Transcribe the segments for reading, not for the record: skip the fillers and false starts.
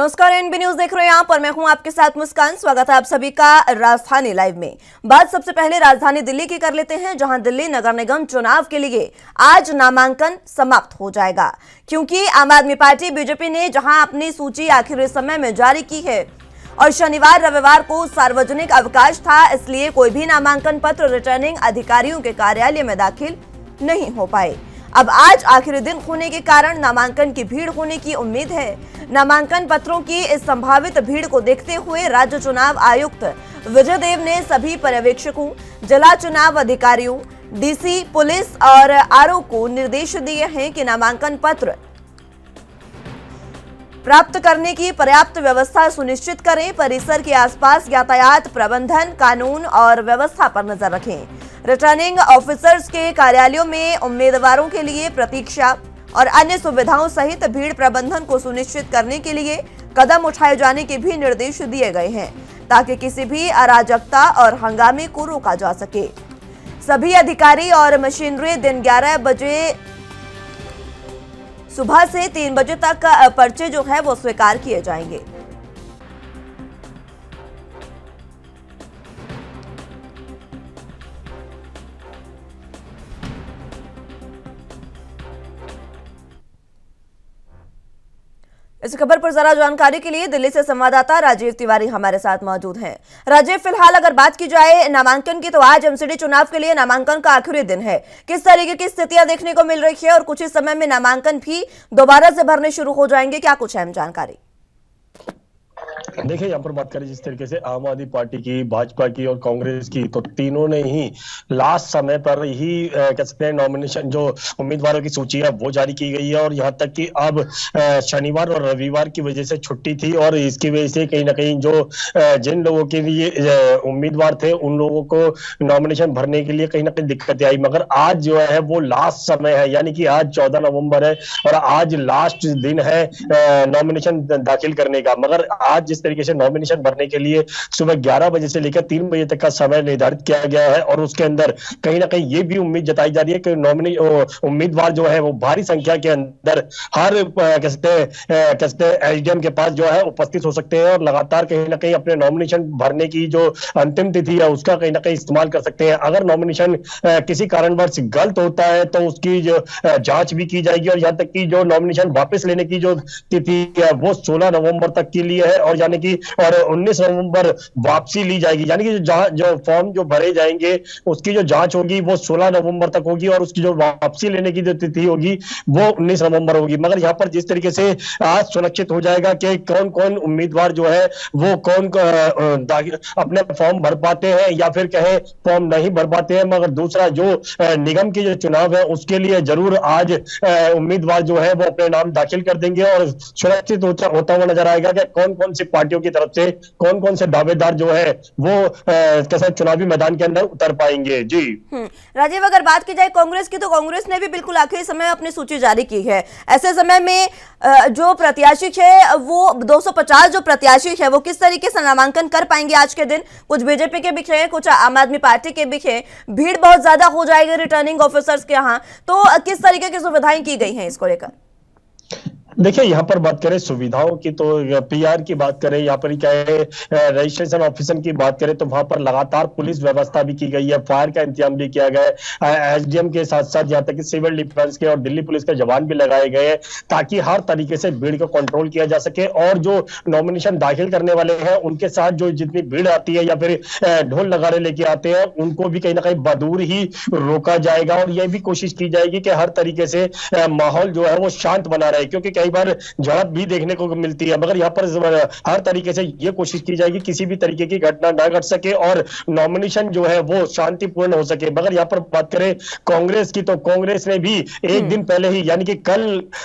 नमस्कार, NB news देख रहे हैं आप और मैं हूं आपके साथ मुस्कान। स्वागत है आप सभी का राजधानी लाइव में। बात सबसे पहले राजधानी दिल्ली की कर लेते हैं, जहां दिल्ली नगर निगम चुनाव के लिए आज नामांकन समाप्त हो जाएगा, क्योंकि आम आदमी पार्टी बीजेपी ने जहां अपनी सूची आखिरी समय में जारी की है और शनिवार रविवार को सार्वजनिक अवकाश था, इसलिए कोई भी नामांकन पत्र रिटर्निंग अधिकारियों के कार्यालय में दाखिल नहीं हो पाए। अब आज आखिरी दिन होने के कारण नामांकन की भीड़ होने की उम्मीद है। नामांकन पत्रों की इस संभावित भीड़ को देखते हुए राज्य चुनाव आयुक्त विजय देव ने सभी पर्यवेक्षकों, जिला चुनाव अधिकारियों, डीसी पुलिस और आरओ को निर्देश दिए हैं कि नामांकन पत्र प्राप्त करने की पर्याप्त व्यवस्था सुनिश्चित करें। परिसर के आसपास यातायात प्रबंधन, कानून और व्यवस्था पर नजर रखें। रिटर्निंग ऑफिसर्स के कार्यालयों में उम्मीदवारों के लिए प्रतीक्षा और अन्य सुविधाओं सहित भीड़ प्रबंधन को सुनिश्चित करने के लिए कदम उठाए जाने के भी निर्देश दिए गए हैं, ताकि किसी भी अराजकता और हंगामे को रोका जा सके। सभी अधिकारी और मशीनरी दिन 11 बजे सुबह से 3 बजे तक पर्चे जो है वो स्वीकार किए जाएंगे। इस खबर पर जरा जानकारी के लिए दिल्ली से संवाददाता राजीव तिवारी हमारे साथ मौजूद हैं। राजीव, फिलहाल अगर बात की जाए नामांकन की, तो आज एमसीडी चुनाव के लिए नामांकन का आखिरी दिन है। किस तरीके की स्थितियां देखने को मिल रही है और कुछ ही समय में नामांकन भी दोबारा से भरने शुरू हो जाएंगे, क्या कुछ अहम जानकारी? देखिए, यहाँ पर बात करें जिस तरीके से आम आदमी पार्टी की, भाजपा की और कांग्रेस की, तो तीनों ने ही लास्ट समय पर ही कह सकते हैं नॉमिनेशन जो उम्मीदवारों की सूची है वो जारी की गई है। और यहाँ तक कि अब शनिवार और रविवार की वजह से छुट्टी थी और इसकी वजह से कहीं ना कहीं जो जिन लोगों के लिए उम्मीदवार थे उन लोगों को नॉमिनेशन भरने के लिए कहीं ना कहीं दिक्कतें आई। मगर आज जो है वो लास्ट समय है, यानी कि आज 14 नवंबर है और आज लास्ट दिन है नॉमिनेशन दाखिल करने का। मगर आज जिस तरीके से नॉमिनेशन भरने के लिए सुबह 11 बजे से लेकर 3 बजे तक का समय निर्धारित किया गया है और उसके अंदर कहीं ना कहीं ये भी उम्मीद जताई जा रही है कि उम्मीदवार जो है वो भारी संख्या के अंदर हर कह सकते हैं एसडीएम के पास जो है उपस्थित हो सकते हैं और लगातार कहीं ना कहीं अपने नॉमिनेशन भरने की जो अंतिम तिथि है उसका कहीं ना कहीं इस्तेमाल कर सकते हैं। अगर नॉमिनेशन किसी कारणवश गलत होता है तो उसकी जो जांच भी की जाएगी और यहाँ तक कि जो नॉमिनेशन वापस लेने की जो तिथि है वो 16 नवंबर तक के लिए है और यानी कि 19 नवंबर वापसी ली जाएगी। यानी कि जो फॉर्म जो भरे जाएंगे उसकी जो जांच होगी वो 16 नवंबर तक होगी और उसकी जो वापसी लेने की जो तिथि होगी वो 19 नवंबर होगी। मगर यहाँ पर जिस तरीके से आज सुनिश्चित हो जाएगा कि कौन कौन उम्मीदवार जो है वो कौन अपने फॉर्म भर पाते हैं या फिर कहे फॉर्म नहीं भर पाते हैं। मगर दूसरा जो निगम के जो चुनाव है उसके लिए जरूर आज उम्मीदवार जो है वो अपने नाम दाखिल कर देंगे और सुनिश्चित होता हुआ नजर आएगा कि कौन कौन सी पार्टियों की तरफ से कौन कौन से दावेदार जो है वो कैसे चुनावी मैदान के अंदर उतर पाएंगे। जी राजीव, अगर बात की जाए कांग्रेस की, तो कांग्रेस ने भी बिल्कुल आखिरी समय अपनी सूची जारी की है। ऐसे समय में जो प्रत्याशी है वो 250 जो प्रत्याशी है वो किस तरीके से नामांकन कर पाएंगे आज के दिन? कुछ बीजेपी के भी है, कुछ आम आदमी पार्टी के भी है। भीड़ बहुत ज्यादा हो जाएगी रिटर्निंग ऑफिसर्स के यहाँ, तो किस तरीके की सुविधाएं की गई हैं इसको लेकर? देखिए, यहाँ पर बात करें सुविधाओं की तो पीआर की बात करें, यहाँ पर क्या है रजिस्ट्रेशन ऑफिसर की बात करें तो वहां पर लगातार पुलिस व्यवस्था भी की गई है, फायर का इंतजाम भी किया गया है। एसडीएम के साथ साथ यहाँ तक कि सिविल डिफेंस के और दिल्ली पुलिस के जवान भी लगाए गए हैं ताकि हर तरीके से भीड़ को कंट्रोल किया जा सके और जो नॉमिनेशन दाखिल करने वाले हैं उनके साथ जो जितनी भीड़ आती है या फिर ढोल नगाड़े लेके आते हैं उनको भी कहीं ना कहीं बदूर ही रोका जाएगा और यह भी कोशिश की जाएगी कि हर तरीके से माहौल जो है वो शांत बना रहे, क्योंकि कई बार झड़प भी देखने को मिलती है। मगर यहाँ पर हर तरीके से ये कोशिश की जाएगी किसी भी तरीके की घटना ना घट सके और नॉमिनेशन जो है वो शांतिपूर्ण हो सके। मगर यहाँ पर बात करें कांग्रेस की तो कांग्रेस ने भी एक दिन पहले ही यानी कि कल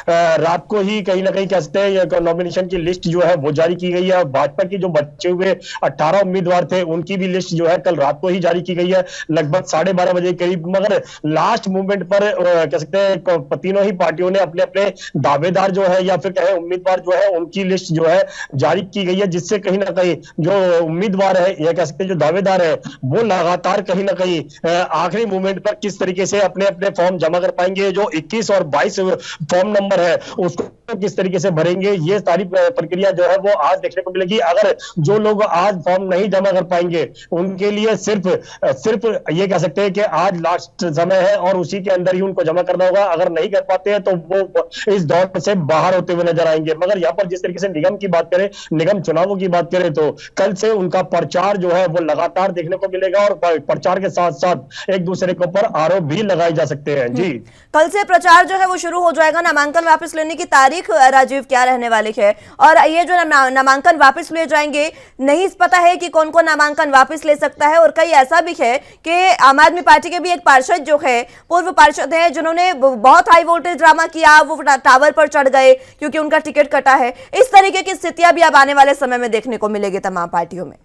रात को ही कहीं ना कहीं कह सकते हैं नॉमिनेशन की लिस्ट जो है वो जारी की गई है। भाजपा की जो बचे हुए 18 उम्मीदवार थे उनकी भी लिस्ट जो है कल रात को ही जारी की गई है लगभग 12:30 बजे करीब। मगर लास्ट मूवमेंट पर कह सकते हैं तीनों ही पार्टियों ने अपने अपने दावेदार जो है या फिर कहे उम्मीदवार जो है उनकी लिस्ट जो है जारी की गई है, जिससे कहीं ना कहीं जो उम्मीदवार है या कह सकते हैं जो दावेदार है वो लगातार कहीं ना कहीं आखिरी मोमेंट पर किस तरीके से अपने अपने फॉर्म जमा कर पाएंगे, जो 21 और 22 फॉर्म नंबर है उसको किस तरीके से भरेंगे, ये सारी प्रक्रिया जो है वो आज देखने को मिलेगी। अगर जो लोग आज फॉर्म नहीं जमा कर पाएंगे उनके लिए सिर्फ ये कह सकते हैं कि आज लास्ट समय है और उसी के अंदर ही उनको जमा करना होगा। अगर नहीं कर पाते हैं तो वो इस दौर से बाहर होते हुए नजर आएंगे। मगर यहाँ पर जिस तरीके से निगम की बात करें, निगम चुनावों की बात करें, तो कल से उनका प्रचार जो है वो लगातार देखने को मिलेगा और प्रचार के साथ साथ एक दूसरे के ऊपर आरोप भी लगाए जा सकते हैं। जी, कल से प्रचार जो है वो शुरू हो जाएगा। नामांकन वापस लेने की तारीख राजीव क्या रहने वाली है, और ये जो नामांकन वापस लिए जाएंगे, नहीं पता है कि कौन कौन नामांकन वापस ले सकता है। और कई ऐसा भी है कि आम आदमी पार्टी के भी एक पार्षद जो है, पूर्व पार्षद है, जिन्होंने बहुत हाई वोल्टेज ड्रामा किया, वो टावर पर चढ़ गए क्योंकि उनका टिकट कटा है। इस तरीके की स्थितियां भी अब आने वाले समय में देखने को मिलेगी तमाम पार्टियों में।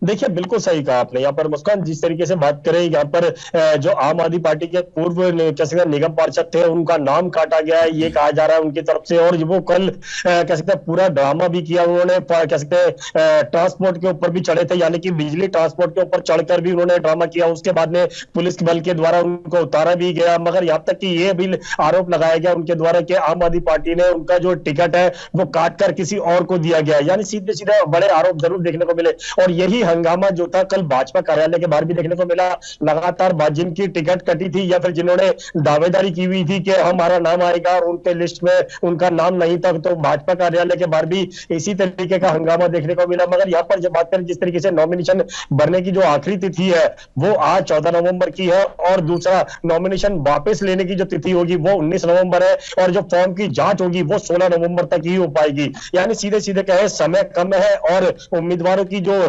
देखिए बिल्कुल सही कहा आपने। यहाँ पर मुस्कान जिस तरीके से बात करें, यहाँ पर जो आम आदमी पार्टी के पूर्व कह सकते हैं निगम पार्षद थे उनका नाम काटा गया है, ये कहा जा रहा है उनकी तरफ से। और वो कल कह सकते हैं पूरा ड्रामा भी किया उन्होंने, कह सकते हैं ट्रांसपोर्ट के ऊपर भी चढ़े थे, यानी कि बिजली ट्रांसपोर्ट के ऊपर चढ़कर भी उन्होंने ड्रामा किया। उसके बाद में पुलिस बल के द्वारा उनको उतारा भी गया। मगर यहाँ तक कि ये भी आरोप लगाया गया उनके द्वारा कि आम आदमी पार्टी ने उनका जो टिकट है वो काट कर किसी और को दिया गया, यानी सीधे सीधे बड़े आरोप जरूर देखने को मिले। और यही हंगामा जो था कल भाजपा कार्यालय के बाहर भी देखने को मिला। लगातार जिनकी टिकट कटी थी या फिर जिन्होंने दावेदारी की हुई थी कि हमारा नाम आएगा और उनके लिस्ट में उनका नाम नहीं था, तो भाजपा कार्यालय के बाहर भी इसी तरीके का हंगामा देखने को मिला। मगर यहाँ पर जब बात करें जिस तरीके से नॉमिनेशन भरने की जो आखिरी तिथि है वो आज 14 नवंबर की है, और दूसरा नॉमिनेशन वापस लेने की जो तिथि होगी वो 19 नवंबर है, और जो फॉर्म की जांच होगी वो 16 नवंबर तक ही हो पाएगी। यानी सीधे सीधे कहे समय कम है और उम्मीदवारों की जो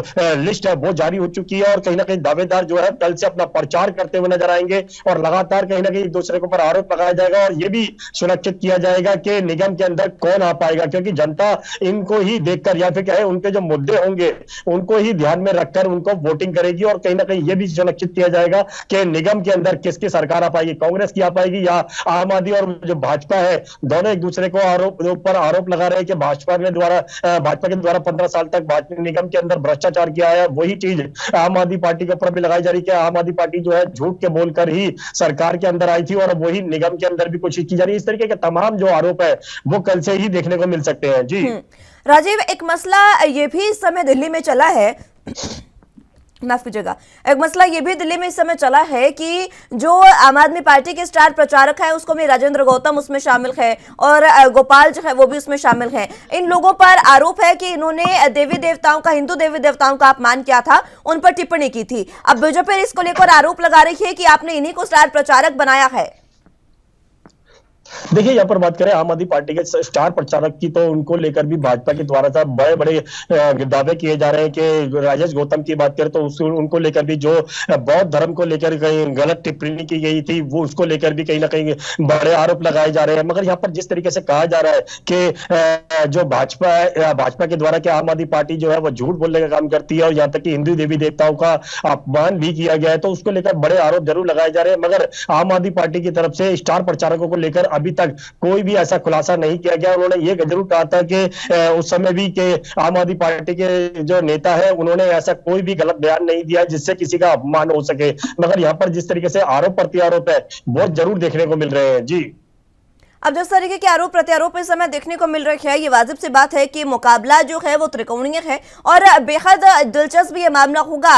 लिस्ट है वो जारी हो चुकी है। और कहीं ना कहीं दावेदार जो है कल से अपना प्रचार करते हुए नजर आएंगे और लगातार कहीं ना कहीं एक दूसरे के ऊपर आरोप लगाया जाएगा। और यह भी सुनिश्चित किया जाएगा कि निगम के अंदर कौन आ पाएगा, क्योंकि जनता इनको ही देखकर या फिर कहे उनके जो मुद्दे होंगे उनको ही ध्यान में रखकर उनको वोटिंग करेगी। और कहीं ना कहीं यह भी सुनिश्चित किया जाएगा कि निगम के अंदर किसकी सरकार आ पाएगी, कांग्रेस की आ पाएगी या आम आदमी और जो भाजपा है, दोनों एक दूसरे को ऊपर आरोप लगा रहे हैं कि भाजपा के द्वारा 15 साल तक भाजपा निगम के अंदर भ्रष्टाचार किया है। वही चीज आम आदमी पार्टी के ऊपर भी लगाई जा रही है कि आम आदमी पार्टी जो है झूठ के बोलकर ही सरकार के अंदर आई थी और वही निगम के अंदर भी कोशिश की जा रही है। इस तरीके के तमाम जो आरोप है वो कल से ही देखने को मिल सकते हैं। जी राजीव, एक मसला ये भी इस समय दिल्ली में चला है, माफ कीजिएगा, एक मसला ये भी दिल्ली में इस समय चला है कि जो आम आदमी पार्टी के स्टार प्रचारक है उसको में राजेंद्र गौतम उसमें शामिल है और गोपाल जो है वो भी उसमें शामिल है। इन लोगों पर आरोप है कि इन्होंने देवी देवताओं का, हिंदू देवी देवताओं का अपमान किया था, उन पर टिप्पणी की थी। अब बीजेपी इसको लेकर आरोप लगा रही है कि आपने इन्हीं को स्टार प्रचारक बनाया है। देखिए यहाँ पर बात करें आम आदमी पार्टी के स्टार प्रचारक की, तो उनको लेकर भी भाजपा के द्वारा था बड़े बड़े दावे किए जा रहे हैं कि राजेश गौतम की बात करें तो उनको लेकर भी जो बौद्ध धर्म को लेकर कहीं गलत टिप्पणी की गई थी वो उसको लेकर भी कहीं ना कहीं बड़े आरोप लगाए जा रहे हैं। मगर यहाँ पर जिस तरीके से कहा जा रहा है कि जो भाजपा के द्वारा कि आम आदमी पार्टी जो है वो झूठ बोलने का काम करती है और यहाँ तक कि हिंदू देवी देवताओं का अपमान भी किया गया है, तो उसको लेकर बड़े आरोप जरूर लगाए जा रहे हैं। मगर आम आदमी पार्टी की तरफ से स्टार प्रचारकों को लेकर अभी तक कोई भी ऐसा खुलासा नहीं किया गया। उन्होंने ये जरूर कहा था कि उस समय भी कि आम आदमी पार्टी के जो नेता है उन्होंने ऐसा कोई भी गलत बयान नहीं दिया जिससे किसी का अपमान हो सके। मगर यहाँ पर जिस तरीके से आरोप प्रत्यारोप है वो जरूर देखने को मिल रहे हैं। जी, अब जिस तरीके के आरोप प्रत्यारोप इस समय देखने को मिल रही है, ये वाजिब सी बात है कि मुकाबला जो है वो त्रिकोणीय है और बेहद दिलचस्प ये मामला होगा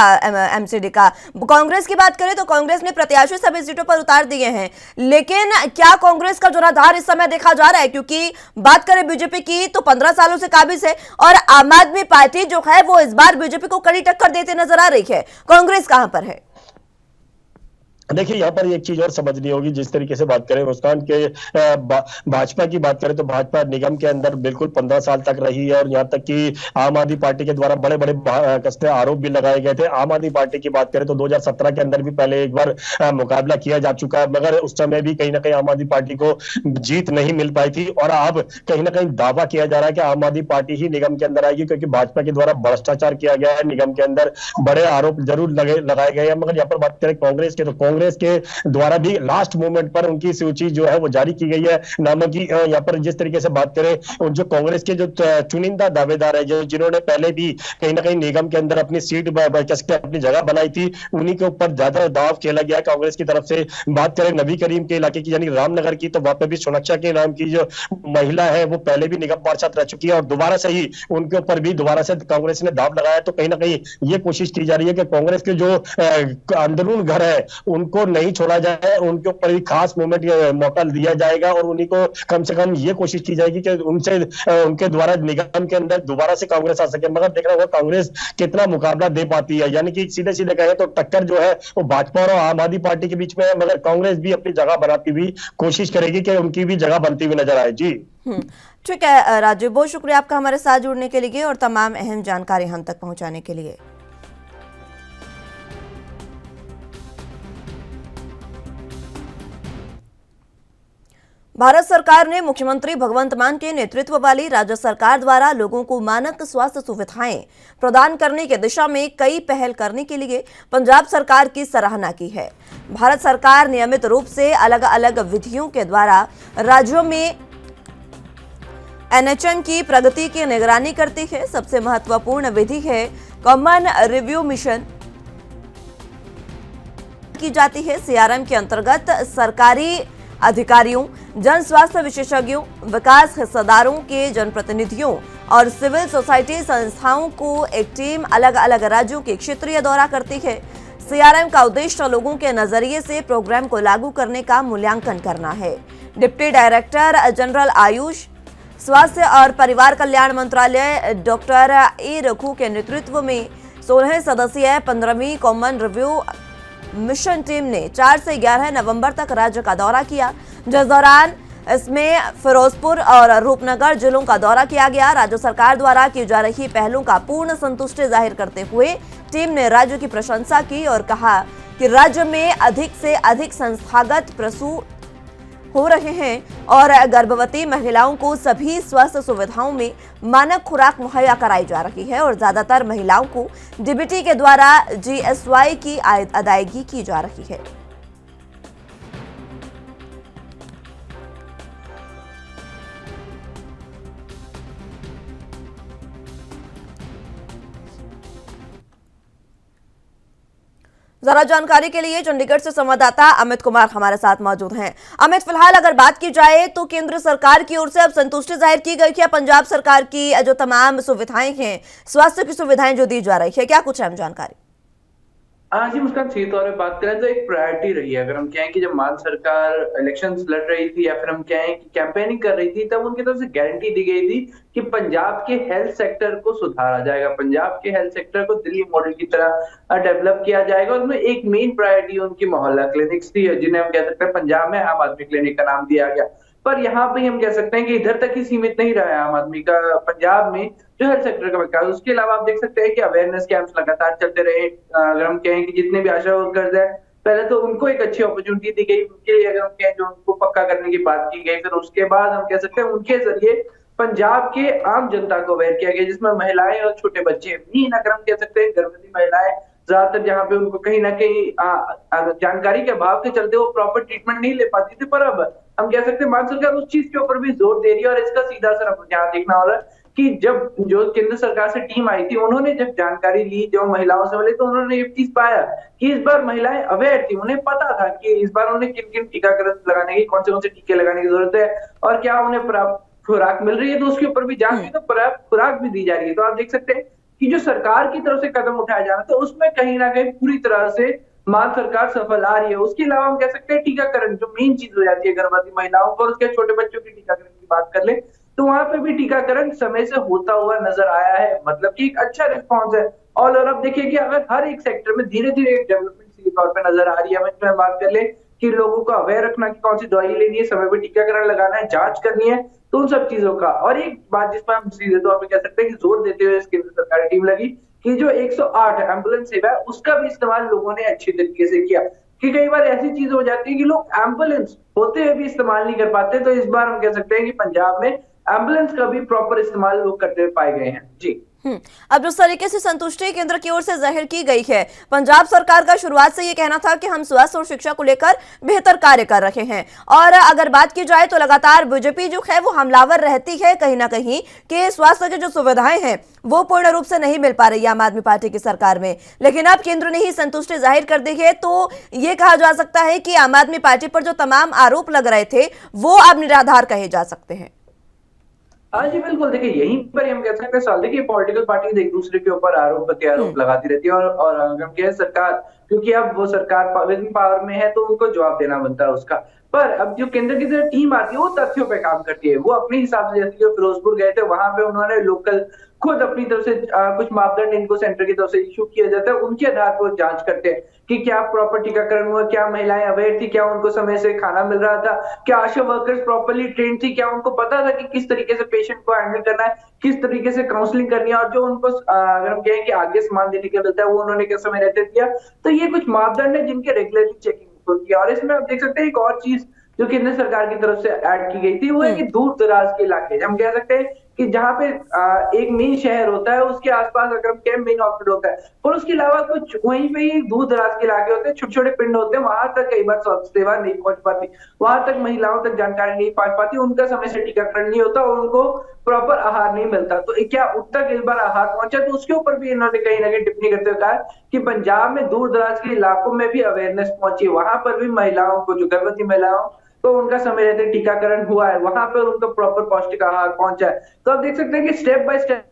एमसीडी का। कांग्रेस की बात करें तो कांग्रेस ने प्रत्याशी सभी सीटों पर उतार दिए हैं, लेकिन क्या कांग्रेस का जोराधार इस समय देखा जा रहा है? क्योंकि बात करें बीजेपी की तो 15 सालों से काबिज है और आम आदमी पार्टी जो है वो इस बार बीजेपी को कड़ी टक्कर देते नजर आ रही है। कांग्रेस कहां पर है? देखिए यहाँ पर एक चीज और समझनी होगी। जिस तरीके से बात करें मुस्कान के भाजपा की बात करें तो भाजपा निगम के अंदर बिल्कुल 15 साल तक रही है और यहाँ तक कि आम आदमी पार्टी के द्वारा बड़े बड़े कसते आरोप भी लगाए गए थे। आम आदमी पार्टी की बात करें तो 2017 के अंदर भी पहले एक बार मुकाबला किया जा चुका है, मगर उस समय भी कहीं ना कहीं आम आदमी पार्टी को जीत नहीं मिल पाई थी। और अब कहीं ना कहीं दावा किया जा रहा है कि आम आदमी पार्टी ही निगम के अंदर आएगी, क्योंकि भाजपा के द्वारा भ्रष्टाचार किया गया है निगम के अंदर, बड़े आरोप जरूर लगाए गए हैं। मगर यहाँ पर बात करें कांग्रेस के तो कांग्रेस के द्वारा भी लास्ट मोमेंट पर उनकी सूची जो है वो जारी की गई है नामों की। यहाँ पर जिस तरीके से बात करें, जो कांग्रेस के जो चुनिंदा दावेदार है, जो जिन्होंने पहले भी कहीं ना कहीं निगम के अंदर अपनी सीट अपनी जगह बनाई थी, उन्हीं के ऊपर ज्यादा दाव खेला गया कांग्रेस की तरफ से। बात करें नबी करीम के इलाके की यानी रामनगर की, तो वहां पे भी सोनक्षा के नाम की जो महिला है वो पहले भी निगम पार्षद रह चुकी है और दोबारा से ही उनके ऊपर भी दोबारा से कांग्रेस ने दाव लगाया। तो कहीं ना कहीं ये कोशिश की जा रही है कि कांग्रेस के जो अंदरून घर है उनको नहीं छोड़ा जाए, उनके ऊपर भी खास मोमेंट मौका दिया जाएगा और उन्हीं को कम से कम ये कोशिश की जाएगी कि उनसे उनके द्वारा निगम के अंदर दोबारा से कांग्रेस आ सके। मगर देखना होगा कांग्रेस कितना मुकाबला दे पाती है, यानी कि सीधे सीधे कहें तो टक्कर जो है वो भाजपा और आम आदमी पार्टी के बीच में है, मगर कांग्रेस भी अपनी जगह बनाती हुई कोशिश करेगी कि उनकी भी जगह बनती हुई नजर आए। जी ठीक है राजीव, बहुत शुक्रिया आपका हमारे साथ जुड़ने के लिए और तमाम अहम जानकारी हम तक पहुंचाने के लिए। भारत सरकार ने मुख्यमंत्री भगवंत मान के नेतृत्व वाली राज्य सरकार द्वारा लोगों को मानक स्वास्थ्य सुविधाएं प्रदान करने की दिशा में कई पहल करने के लिए पंजाब सरकार की सराहना की है। भारत सरकार नियमित रूप से अलग अलग विधियों के द्वारा राज्यों में एनएचएम की प्रगति की निगरानी करती है। सबसे महत्वपूर्ण विधि है कॉमन रिव्यू मिशन की जाती है। सीआरएम के अंतर्गत सरकारी अधिकारियों, जन स्वास्थ्य विशेषज्ञों, विकास हिस्सेदारों के जनप्रतिनिधियों और सिविल सोसाइटी संस्थाओं को एक टीम अलग अलग राज्यों के क्षेत्रीय दौरा करती है। सीआरएम का उद्देश्य लोगों के नजरिए से प्रोग्राम को लागू करने का मूल्यांकन करना है। डिप्टी डायरेक्टर जनरल आयुष, स्वास्थ्य और परिवार कल्याण मंत्रालय डॉक्टर ए रखू के नेतृत्व में 16 सदस्यीय 15वीं कॉमन रिव्यू मिशन टीम ने 4 से 11 नवंबर तक राज्य का दौरा किया, जिस दौरान इसमें फिरोजपुर और रूपनगर जिलों का दौरा किया गया। राज्य सरकार द्वारा की जा रही पहलों का पूर्ण संतुष्टि जाहिर करते हुए टीम ने राज्य की प्रशंसा की और कहा कि राज्य में अधिक से अधिक संस्थागत प्रसूति हो रहे हैं और गर्भवती महिलाओं को सभी स्वास्थ्य सुविधाओं में मानक खुराक मुहैया कराई जा रही है और ज्यादातर महिलाओं को डीबीटी के द्वारा जीएसवाई की अदायगी की जा रही है। जरा जानकारी के लिए चंडीगढ़ से संवाददाता अमित कुमार हमारे साथ मौजूद हैं। अमित, फिलहाल अगर बात की जाए तो केंद्र सरकार की ओर से अब संतुष्टि जाहिर की गई है पंजाब सरकार की जो तमाम सुविधाएं हैं, स्वास्थ्य की सुविधाएं जो दी जा रही है, क्या कुछ अहम जानकारी? हाँ जी मुस्कान, सही तौर पे बात करें तो एक प्रायोरिटी रही है। अगर हम कहें कि जब मान सरकार इलेक्शंस लड़ रही थी या फिर हम कहें कि कैंपेनिंग कर रही थी, तब उनकी तरफ से गारंटी दी गई थी कि पंजाब के हेल्थ सेक्टर को सुधारा जाएगा, पंजाब के हेल्थ सेक्टर को दिल्ली मॉडल की तरह डेवलप किया जाएगा। और उसमें एक मेन प्रायोरिटी उनकी मोहल्ला क्लिनिक्स थी, जिन्हें हम कह सकते हैं पंजाब में आम आदमी क्लिनिक का नाम दिया गया। पर यहाँ पे हम कह सकते हैं कि इधर तक ही सीमित नहीं रहा है आम आदमी का पंजाब में जो हेल्थ सेक्टर का विकास। उसके अलावा आप देख सकते हैं कि अवेयरनेस कैंप्स लगातार चलते रहे। अगर हम कहें कि जितने भी आशा वर्कर्स है, पहले तो उनको एक अच्छी अपॉर्चुनिटी दी गई, उनके लिए अगर हम कहें जो उनको पक्का करने की बात की गई, फिर उसके बाद हम कह सकते हैं उनके जरिए पंजाब के आम जनता को अवेयर किया गया, जिसमें महिलाएं और छोटे बच्चे भी, अगर हम कह सकते हैं गर्भवती महिलाएं ज्यादातर जहाँ पे उनको कहीं ना कहीं जानकारी के अभाव के चलते वो प्रॉपर ट्रीटमेंट नहीं ले पाती थी। पर अब हम कह सकते हैं मान सरकार उस चीज के ऊपर भी जोर दे रही है और इसका सीधा असर अब यहाँ देखना हो रहा है कि जब जो केंद्र सरकार से टीम आई थी, उन्होंने जब जानकारी ली, जो महिलाओं से मिले, तो उन्होंने ये चीज पाया कि इस बार महिलाएं अवेयर थी। उन्हें पता था कि इस बार उन्हें किन किन टीकाकरण लगाने की, कौन से टीके लगाने की जरूरत है और क्या उन्हें प्राप्त खुराक मिल रही है, तो उसके ऊपर भी जांच हुई, तो पर्याप्त खुराक भी दी जा रही है। तो आप देख सकते हैं कि जो सरकार की तरफ से कदम उठाया जा रहा है, तो उसमें कहीं ना कहीं पूरी तरह से मान सरकार सफल आ रही है। उसके अलावा हम कह सकते हैं टीकाकरण जो मेन चीज हो जाती है गर्भवती महिलाओं को और उसके छोटे बच्चों की टीकाकरण की बात कर ले, तो वहां पे भी टीकाकरण समय से होता हुआ नजर आया है, मतलब कि एक अच्छा रिस्पॉन्स है। और अब देखिए कि अगर हर एक सेक्टर में धीरे धीरे एक डेवलपमेंट सीधे तौर पर नजर आ रही है। हमें बात कर ले कि लोगों को अवेयर रखना कि कौन सी दवाई लेनी है, समय पे टीकाकरण लगाना है, जांच करनी है, तो उन सब चीजों का। और एक बात जिस पर हम सीधे तौर पर कह सकते हैं कि जोर देते हुए केंद्र सरकारी टीम लगी कि जो 108 एम्बुलेंस सेवा है उसका भी इस्तेमाल लोगों ने अच्छी तरीके से किया। कि कई बार ऐसी चीज हो जाती है कि लोग एम्बुलेंस होते हुए भी इस्तेमाल नहीं कर पाते, तो इस बार हम कह सकते हैं कि पंजाब में एम्बुलेंस का भी प्रॉपर इस्तेमाल लोग करते हुए पाए गए हैं। जी अब जिस तरीके से संतुष्टि केंद्र की ओर से जाहिर की गई है, पंजाब सरकार का शुरुआत से ये कहना था कि हम स्वास्थ्य और शिक्षा को लेकर बेहतर कार्य कर रहे हैं, और अगर बात की जाए तो लगातार बीजेपी जो है वो हमलावर रहती है कहीं ना कहीं कि स्वास्थ्य की जो सुविधाएं हैं वो पूर्ण रूप से नहीं मिल पा रही है आम आदमी पार्टी की सरकार में। लेकिन अब केंद्र ने ही संतुष्टि जाहिर कर दी है, तो ये कहा जा सकता है कि आम आदमी पार्टी पर जो तमाम आरोप लग रहे थे वो अब निराधार कहे जा सकते हैं। हाँ जी, बिल्कुल। देखिए, यहीं पर हम कह सकते हैं साल, देखिए पॉलिटिकल पार्टी एक दूसरे के ऊपर आरोप प्रत्यारोप लगाती रहती है, और हम कह सरकार, क्योंकि अब वो सरकार विद पावर में है तो उनको जवाब देना बनता है उसका। पर अब जो केंद्र की जो टीम आती है वो तथ्यों पे काम करती है, वो अपने हिसाब से, जैसे जो फिरोजपुर गए थे वहां पे उन्होंने लोकल खुद अपनी तरफ से कुछ मापदंड इनको सेंटर की तरफ से इशू किया जाता है, उनके आधार पर जांच करते हैं कि क्या प्रॉपर टीकाकरण हुआ, क्या महिलाएं अवेयर थी, क्या उनको समय से खाना मिल रहा था, क्या आशा वर्कर्स प्रॉपर्ली ट्रेन थी, क्या उनको पता था कि किस तरीके से पेशेंट को हैंडल करना है, किस तरीके से काउंसलिंग करनी है, और जो उनको अगर हम कहें कि आगे सामान देने के लिए मिलता है वो उन्होंने किस समय रहते दिया। तो ये कुछ मापदंड है जिनके रेगुलरली चेकिंग होती है। और इसमें आप देख सकते हैं एक और चीज जो केंद्र सरकार की तरफ से ऐड की गई थी, वो है कि दूर दराज के इलाके, हम कह सकते हैं कि जहाँ पे एक मेन शहर होता है उसके आसपास अगर हम कहें मेन हॉस्पिटल होता है, और उसके अलावा कुछ वहीं पे ही दूर दराज के इलाके होते हैं, छोटे छोटे पिंड होते हैं, वहां तक कई बार स्वास्थ्य सेवा नहीं पहुंच पाती, वहां तक महिलाओं तक जानकारी नहीं पहुंच पाती, उनका समय से टीकाकरण नहीं होता और उनको प्रॉपर आहार नहीं मिलता। तो क्या उन तक इस बार आहार पहुंचा, तो उसके ऊपर भी इन्होंने कहीं ना कहीं टिप्पणी करते हुए कहा कि पंजाब में दूर दराज के इलाकों में भी अवेयरनेस पहुंची, वहां पर भी महिलाओं को, जो गर्भवती महिलाओं तो उनका समय रहते टीकाकरण हुआ है, वहां पर उनको प्रॉपर पौष्टिक आहार पहुंचा है। तो आप देख सकते हैं कि स्टेप बाय स्टेप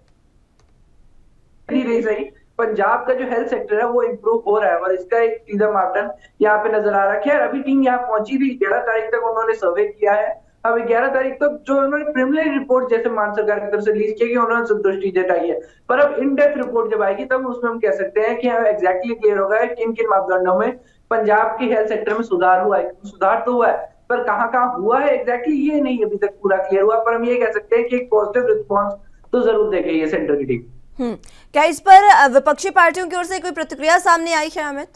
सही पंजाब का जो हेल्थ सेक्टर है वो इम्प्रूव हो रहा है, और इसका एक सीधा मापदंड यहाँ पे नजर आ रहा है। अभी टीम यहाँ पहुंची थी, 11 तारीख तक उन्होंने सर्वे किया है। अब 11 तारीख तक जो उन्होंने प्रिलिमिनरी रिपोर्ट जैसे मान सरकार की तरफ से रिलीज की, उन्होंने संतुष्टि जताई है, पर अब इन डेप्थ रिपोर्ट जब आएगी तब उसमें हम कह सकते हैं कि एग्जैक्टली क्लियर होगा किन किन मापदंडों में पंजाब के हेल्थ सेक्टर में सुधार हुआ है। सुधार तो हुआ है, पर कहाँ कहाँ हुआ है एग्जैक्टली ये नहीं अभी तक पूरा क्लियर हुआ, पर हम ये कह सकते हैं कि एक पॉजिटिव रिस्पॉन्स तो जरूर दे गई है सेंटर की टीम। क्या इस पर विपक्षी पार्टियों की ओर से कोई प्रतिक्रिया सामने आई है अमित?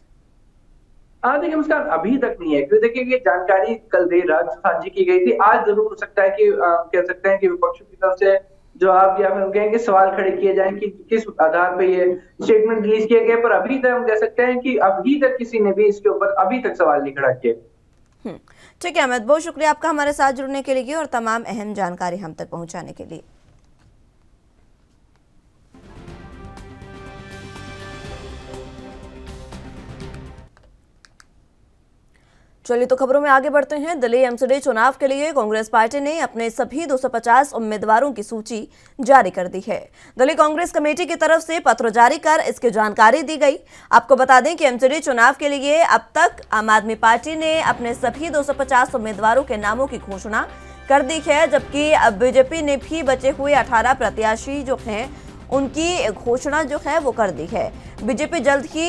देखिए मुस्कान, अभी तक नहीं है, क्योंकि देखिए ये जानकारी कल देर रात साझी की गई थी। आज जरूर हो सकता है कि कह सकते हैं कि विपक्ष की तरफ से जवाब या फिर कहेंगे सवाल खड़े किए जाएं कि किस आधार पे ये स्टेटमेंट रिलीज किया गया, पर अभी तक हम कह सकते हैं कि अभी तक किसी ने भी इसके ऊपर अभी तक सवाल नहीं खड़ा किया। ठीक है अमित, बहुत शुक्रिया आपका हमारे साथ जुड़ने के लिए और तमाम अहम जानकारी हम तक पहुंचाने के लिए। चलिए तो खबरों में आगे बढ़ते हैं। दिल्ली एमसीडी चुनाव के लिए कांग्रेस पार्टी ने अपने सभी 250 उम्मीदवारों की सूची जारी कर दी है। दिल्ली कांग्रेस कमेटी की तरफ से पत्र जारी कर इसकी जानकारी दी गई। आपको बता दें कि एमसीडी चुनाव के लिए अब तक आम आदमी पार्टी ने अपने सभी 250 उम्मीदवारों के नामों की घोषणा कर दी है, जबकि बीजेपी ने भी बचे हुए 18 प्रत्याशी जो हैं उनकी घोषणा जो है वो कर दी है। बीजेपी जल्द ही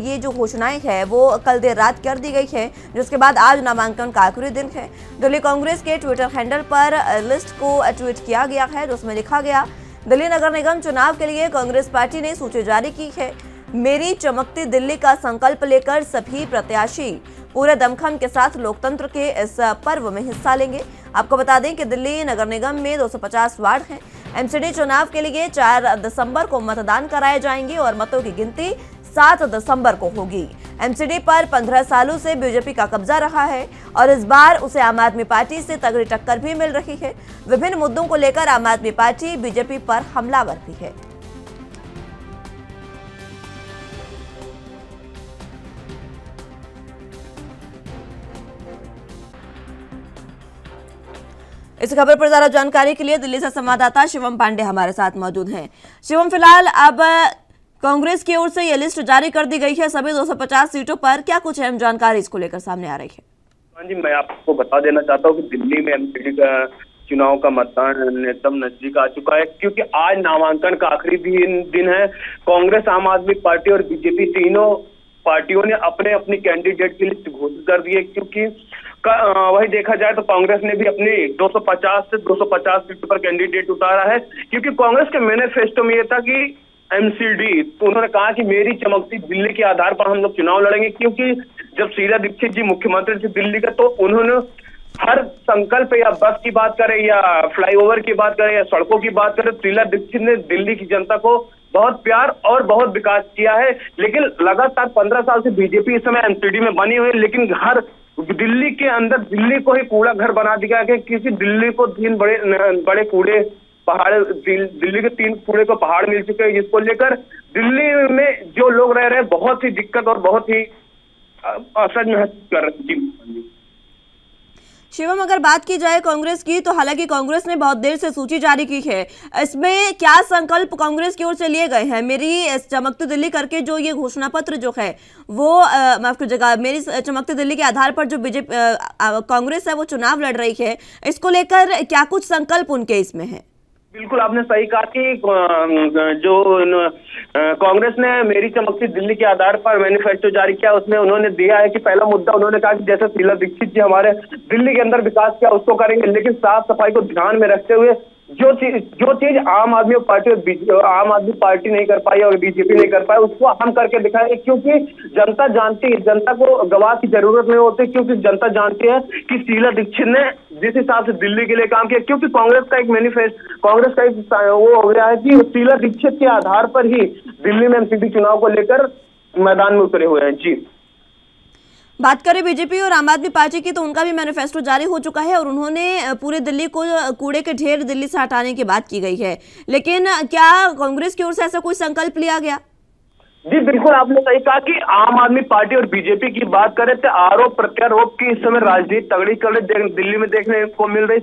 ये जो घोषणाएं है वो कल देर रात कर दी गई है, जिसके बाद आज नामांकन का आखिरी दिन है। दिल्ली कांग्रेस के ट्विटर हैंडल पर लिस्ट को ट्वीट किया गया है, जिसमें लिखा गया, दिल्ली नगर निगम चुनाव के लिए कांग्रेस पार्टी ने सूची जारी की है। मेरी चमकती दिल्ली का संकल्प लेकर सभी प्रत्याशी पूरे दमखम के साथ लोकतंत्र के इस पर्व में हिस्सा लेंगे। आपको बता दें कि दिल्ली नगर निगम में 250 वार्ड हैं। एमसीडी चुनाव के लिए 4 दिसंबर को मतदान कराए जाएंगे और मतों की गिनती 7 दिसंबर को होगी। एमसीडी पर 15 सालों से बीजेपी का कब्जा रहा है और इस बार उसे आम आदमी पार्टी से तगड़ी टक्कर भी मिल रही है। विभिन्न मुद्दों को लेकर आम आदमी पार्टी बीजेपी पर हमलावर भी है। इस खबर पर ज्यादा जानकारी के लिए दिल्ली से संवाददाता शिवम पांडे हमारे साथ मौजूद हैं। शिवम, फिलहाल अब कांग्रेस की ओर से यह लिस्ट जारी कर दी गई है सभी 250 सीटों पर, क्या कुछ अहम जानकारी इसको लेकर सामने आ रही है? हाँ जी, मैं आपको बता देना चाहता हूँ कि दिल्ली में एमसीडी का चुनाव का मतदान एकदम नजदीक आ चुका है, क्योंकि आज नामांकन का आखिरी दिन है। कांग्रेस, आम आदमी पार्टी और बीजेपी तीनों पार्टियों ने अपने अपनी कैंडिडेट की लिस्ट घोषित कर दी है, क्योंकि वही देखा जाए तो कांग्रेस ने भी अपनी 250 से 250 सीटों पर कैंडिडेट उतारा है, क्योंकि कांग्रेस के मैनिफेस्टो में यह था कि एमसीडी, तो उन्होंने कहा कि मेरी चमकती दिल्ली के आधार पर हम लोग चुनाव लड़ेंगे, क्योंकि जब शीला दीक्षित जी मुख्यमंत्री थे दिल्ली का तो उन्होंने हर संकल्प या बस की बात करें या फ्लाईओवर की बात करें या सड़कों की बात करें, शीला दीक्षित ने दिल्ली की जनता को बहुत प्यार और बहुत विकास किया है। लेकिन लगातार 15 साल से बीजेपी इस समय एमसीडी में बनी हुई है, लेकिन हर दिल्ली के अंदर दिल्ली को ही कूड़ा घर बना दिया गया, क्योंकि दिल्ली को 3 बड़े कूड़े पहाड़, दिल्ली के 3 कूड़े को पहाड़ मिल चुके हैं, जिसको लेकर दिल्ली में जो लोग रह रहे हैं बहुत ही दिक्कत और बहुत ही असहज महसूस कर रहे हैं। शिवम, अगर बात की जाए कांग्रेस की, तो हालांकि कांग्रेस ने बहुत देर से सूची जारी की है, इसमें क्या संकल्प कांग्रेस की ओर से लिए गए हैं? मेरी चमकती दिल्ली करके जो ये घोषणा पत्र जो है वो माफ कीजिएगा, मेरी चमकती दिल्ली के आधार पर जो बीजेपी कांग्रेस है वो चुनाव लड़ रही है, इसको लेकर क्या कुछ संकल्प उनके इसमें है? बिल्कुल आपने सही कहा कि जो कांग्रेस ने मेरी चमकती दिल्ली के आधार पर मैनिफेस्टो जारी किया, उसमें उन्होंने दिया है कि पहला मुद्दा उन्होंने कहा कि जैसे शीला दीक्षित जी हमारे दिल्ली के अंदर विकास किया उसको करेंगे, लेकिन साफ सफाई को ध्यान में रखते हुए जो चीज आम आदमी पार्टी नहीं कर पाई और बीजेपी नहीं कर पाई, उसको हम करके दिखाएंगे, क्योंकि जनता जानती है, जनता को गवाह की जरूरत नहीं होती, क्योंकि जनता जानती है कि शीला दीक्षित ने जिस हिसाब से दिल्ली के लिए काम किया, क्योंकि कांग्रेस का एक वो हो गया है कि शीला दीक्षित के आधार पर ही दिल्ली में एमसीडी चुनाव को लेकर मैदान में उतरे हुए हैं। जी, बात करें बीजेपी और आम आदमी पार्टी की, तो उनका भी मैनिफेस्टो जारी हो चुका है और उन्होंने पूरे दिल्ली को कूड़े के ढेर दिल्ली से हटाने की बात की गई है, लेकिन क्या कांग्रेस की ओर से ऐसा कोई संकल्प लिया गया? जी बिल्कुल आपने सही कहा कि आम आदमी पार्टी और बीजेपी की बात करें तो आरोप प्रत्यारोप की इस समय राजनीति तगड़ी कर दिल्ली में देखने को मिल रही,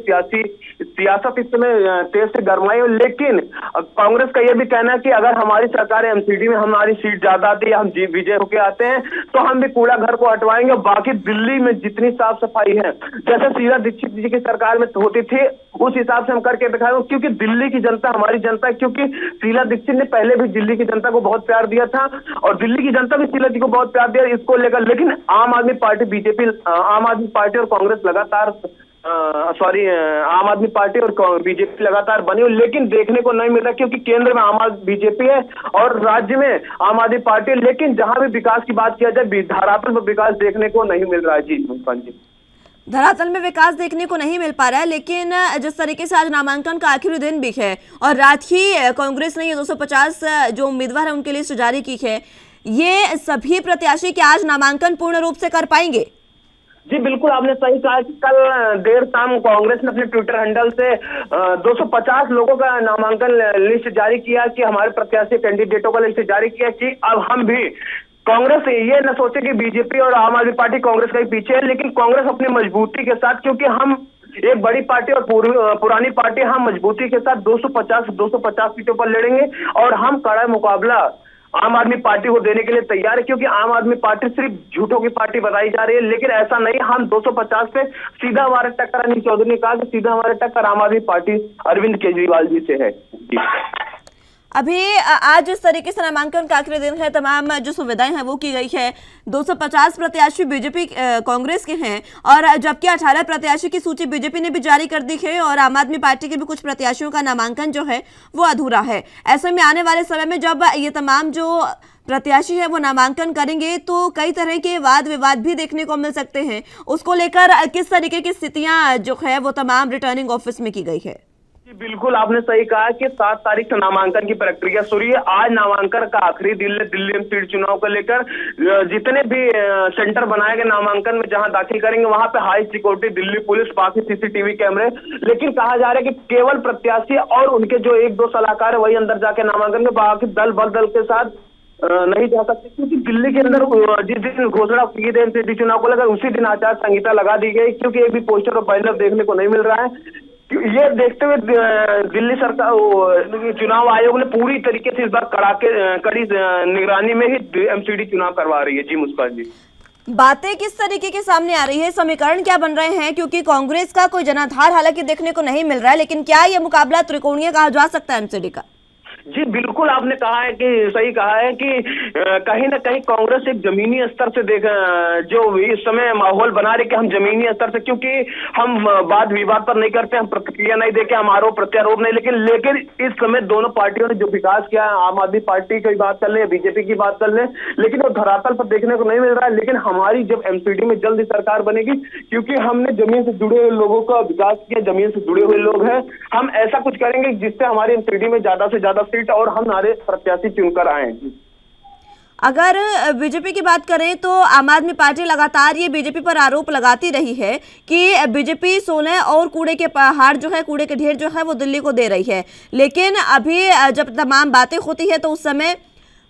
सियासत इस समय तेज से गरमाई है। लेकिन कांग्रेस का यह भी कहना है कि अगर हमारी सरकार एमसीडी में हमारी सीट ज्यादा आती है, हम विजय होके आते हैं, तो हम भी कूड़ा घर को हटवाएंगे। बाकी दिल्ली में जितनी साफ सफाई है जैसे शीला दीक्षित जी की सरकार में होती थी, उस हिसाब से हम करके दिखाएंगे, क्योंकि दिल्ली की जनता हमारी जनता है। क्योंकि शीला दीक्षित ने पहले भी दिल्ली की जनता को बहुत प्यार दिया था और दिल्ली की जनता भी शीला जी को बहुत प्यार दिया इसको लेकर। लेकिन आम आदमी पार्टी और कांग्रेस लगातार आम आदमी पार्टी और बीजेपी लगातार बनी हुई, लेकिन देखने को नहीं मिल रहा, क्योंकि केंद्र में आम आदमी बीजेपी है और राज्य में आम आदमी पार्टी। लेकिन जहां भी विकास की बात किया जाए, धरातल पर विकास देखने को नहीं मिल रहा है। जी मुस्कान जी, धरातल में विकास देखने को नहीं मिल पा रहा है, लेकिन जिस तरीके से आज नामांकन का आखिरी दिन भी है और रात ही कांग्रेस ने ये 250 जो उम्मीदवार है उनके लिस्ट जारी की है, ये सभी प्रत्याशी क्या आज नामांकन पूर्ण रूप से कर पाएंगे? जी बिल्कुल आपने सही कहा कि कल देर शाम कांग्रेस ने अपने ट्विटर हैंडल से 250 लोगों का नामांकन लिस्ट जारी किया कि हमारे प्रत्याशी कैंडिडेटों का लिस्ट जारी किया कि अब हम भी कांग्रेस ये न सोचे कि बीजेपी और आम आदमी पार्टी कांग्रेस का ही पीछे है, लेकिन कांग्रेस अपनी मजबूती के साथ, क्योंकि हम एक बड़ी पार्टी और पुरानी पार्टी, हम मजबूती के साथ 250 सीटों पर लड़ेंगे और हम कड़ा मुकाबला आम आदमी पार्टी को देने के लिए तैयार है। क्योंकि आम आदमी पार्टी सिर्फ झूठों की पार्टी बताई जा रही है, लेकिन ऐसा नहीं, हम 250 पे सीधा हमारे टक्कर, अनिल चौधरी ने कहा कि सीधा हमारे टक्कर आम आदमी पार्टी अरविंद केजरीवाल जी से है। जी अभी आज जिस तरीके से नामांकन का आखिरी दिन है, तमाम जो सुविधाएं हैं वो की गई है, 250 प्रत्याशी बीजेपी कांग्रेस के हैं और जबकि 18 प्रत्याशी की सूची बीजेपी ने भी जारी कर दी है और आम आदमी पार्टी के भी कुछ प्रत्याशियों का नामांकन जो है वो अधूरा है। ऐसे में आने वाले समय में जब ये तमाम जो प्रत्याशी है वो नामांकन करेंगे तो कई तरह के वाद विवाद भी देखने को मिल सकते हैं, उसको लेकर किस तरीके की स्थितियां जो है वो तमाम रिटर्निंग ऑफिस में की गई है? बिल्कुल आपने सही कहा कि 7 तारीख से नामांकन की प्रक्रिया शुरू है। आज नामांकन का आखिरी दिन है। दिल्ली एमसीडी चुनाव को लेकर जितने भी सेंटर बनाए गए नामांकन में जहां दाखिल करेंगे वहां पे हाई सिक्योरिटी दिल्ली पुलिस, बाकी सीसीटीवी कैमरे, लेकिन कहा जा रहा है कि केवल प्रत्याशी और उनके जो 1-2 सलाहकार है वही अंदर जाके नामांकन में, बाकी दल के साथ नहीं जा सकते, क्योंकि दिल्ली के अंदर जिस दिन घोषणा की गई एमसीडी चुनाव को लेकर उसी दिन आचार संहिता लगा दी गई, क्योंकि एक भी पोस्टर और बैनर देखने को नहीं मिल रहा है। ये देखते हुए दिल्ली सरकार चुनाव आयोग ने पूरी तरीके से इस बार कड़ी निगरानी में ही एमसीडी चुनाव करवा रही है। जी मुस्कान जी, बातें किस तरीके के सामने आ रही है, समीकरण क्या बन रहे हैं? क्योंकि कांग्रेस का कोई जनाधार हालांकि देखने को नहीं मिल रहा है, लेकिन क्या यह मुकाबला त्रिकोणीय कहा जा सकता है एमसीडी का? जी बिल्कुल, आपने कहा है कि सही कहा है कि कहीं ना कहीं कांग्रेस एक जमीनी स्तर से जो इस समय माहौल बना रही कि हम जमीनी स्तर से, क्योंकि हम वाद विवाद पर नहीं करते, हम प्रतिक्रिया नहीं देके, हम आरोप प्रत्यारोप नहीं, लेकिन इस समय दोनों पार्टियों ने जो विकास किया है, आम आदमी पार्टी की बात कर ले, बीजेपी की बात कर ले, लेकिन वो धरातल पर देखने को नहीं मिल रहा है। लेकिन हमारी जब एमसीडी में जल्दी सरकार बनेगी, क्योंकि हमने जमीन से जुड़े हुए लोगों का विकास किया, जमीन से जुड़े हुए लोग हैं, हम ऐसा कुछ करेंगे जिससे हमारी एमसीडी में ज्यादा से ज्यादा सीट और हम हमारे प्रत्याशी चुनकर आए। अगर बीजेपी की बात करें तो आम आदमी पार्टी लगातार ये बीजेपी पर आरोप लगाती रही है कि बीजेपी सोना और कूड़े के पहाड़ जो है, कूड़े के ढेर जो है वो दिल्ली को दे रही है। लेकिन अभी जब तमाम बातें होती है तो उस समय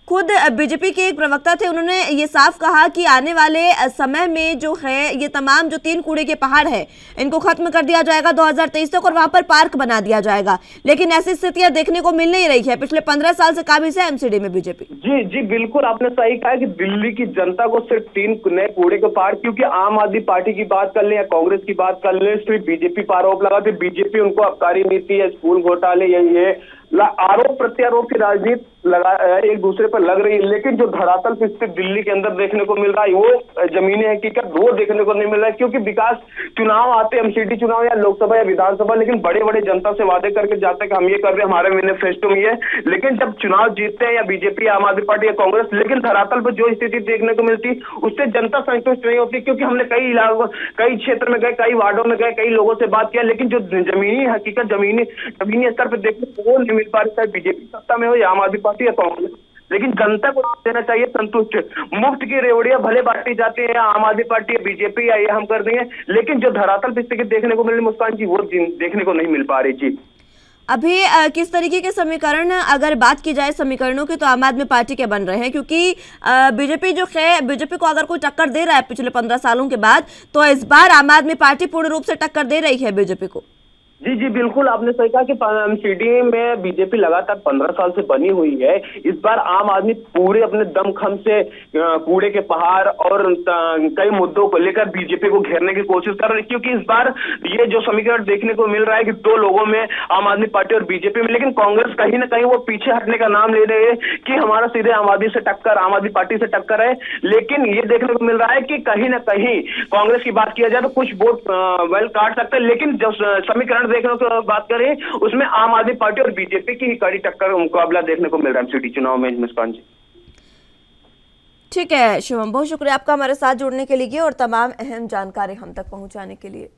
खुद बीजेपी के एक प्रवक्ता थे, उन्होंने ये साफ कहा कि आने वाले समय में जो है ये तमाम जो 3 कूड़े के पहाड़ है इनको खत्म कर दिया जाएगा 2023 तक और वहां पर पार्क बना दिया जाएगा। लेकिन ऐसी स्थितियां देखने को मिल नहीं रही है। पिछले 15 साल से काबिज है एमसीडी में बीजेपी। जी बिल्कुल, आपने सही कहा कि दिल्ली की जनता को सिर्फ 3 नए कूड़े के पहाड़, क्योंकि आम आदमी पार्टी की बात कर ले या कांग्रेस की बात कर ले, सिर्फ बीजेपी पर आरोप लगाते, बीजेपी उनको आबकारी नीति या स्कूल घोटाले या ये आरोप प्रत्यारोप की राजनीति एक दूसरे पर लग रही है। लेकिन जो धरातल पर स्थित दिल्ली के अंदर देखने को मिल रहा है वो जमीनी हकीकत वो देखने को नहीं मिल रहा है, क्योंकि विकास चुनाव आते, एमसीडी चुनाव या लोकसभा या विधानसभा, लेकिन बड़े बड़े जनता से वादे करके जाते हैं कि हम ये कर रहे हैं, हमारे मैनिफेस्टो में ये, लेकिन जब चुनाव जीतते हैं या बीजेपी, आम आदमी पार्टी या कांग्रेस, लेकिन धरातल पर जो स्थिति देखने को मिलती उससे जनता संतुष्ट नहीं होती। क्योंकि हमने कई इलाकों, कई क्षेत्र में गए, कई वार्डों में गए, कई लोगों से बात किया, लेकिन जो जमीनी हकीकत जमीनी स्तर पर देखने को वो नहीं मिल पा रही, चाहे बीजेपी सत्ता में हो या आम आदमी पार्टी या कांग्रेस। लेकिन जनता को देना चाहिए संतुष्ट। मुफ्त की रेवड़ियां भले बांटी जाती है, आम आदमी पार्टी या बीजेपी या ये हम कर देंगे, लेकिन जो धरातल पर स्थिति देखने को मिल रही मुस्कान जी, वो देखने को नहीं मिल पा रही जी। अभी किस तरीके के समीकरण, अगर बात की जाए समीकरणों की, तो आम आदमी पार्टी के बन रहे हैं? क्योंकि बीजेपी जो है, बीजेपी को अगर कोई टक्कर दे रहा है पिछले 15 सालों के बाद, तो इस बार आम आदमी पार्टी पूर्ण रूप से टक्कर दे रही है बीजेपी को। जी बिल्कुल, आपने सही कहा कि एमसीडी में बीजेपी लगातार 15 साल से बनी हुई है। इस बार आम आदमी पूरे अपने दमखम से कूड़े के पहाड़ और कई मुद्दों को लेकर बीजेपी को घेरने की कोशिश कर रही है, क्योंकि इस बार ये जो समीकरण देखने को मिल रहा है कि 2 लोगों में, आम आदमी पार्टी और बीजेपी में, लेकिन कांग्रेस कहीं ना कहीं वो पीछे हटने का नाम ले रही है कि हमारा सीधे आम आदमी से टक्कर, आम आदमी पार्टी से टक्कर है। लेकिन ये देखने को मिल रहा है कि कहीं ना कहीं कांग्रेस की बात किया जाए तो कुछ वोट वेल काट सकते हैं, लेकिन जब समीकरण देखने को बात करें उसमें आम आदमी पार्टी और बीजेपी की ही कड़ी टक्कर मुकाबला देखने को मिल रहा है एमसीडी चुनाव में। मुस्कान जी ठीक है शिवम, बहुत शुक्रिया आपका हमारे साथ जुड़ने के लिए और तमाम अहम जानकारी हम तक पहुंचाने के लिए।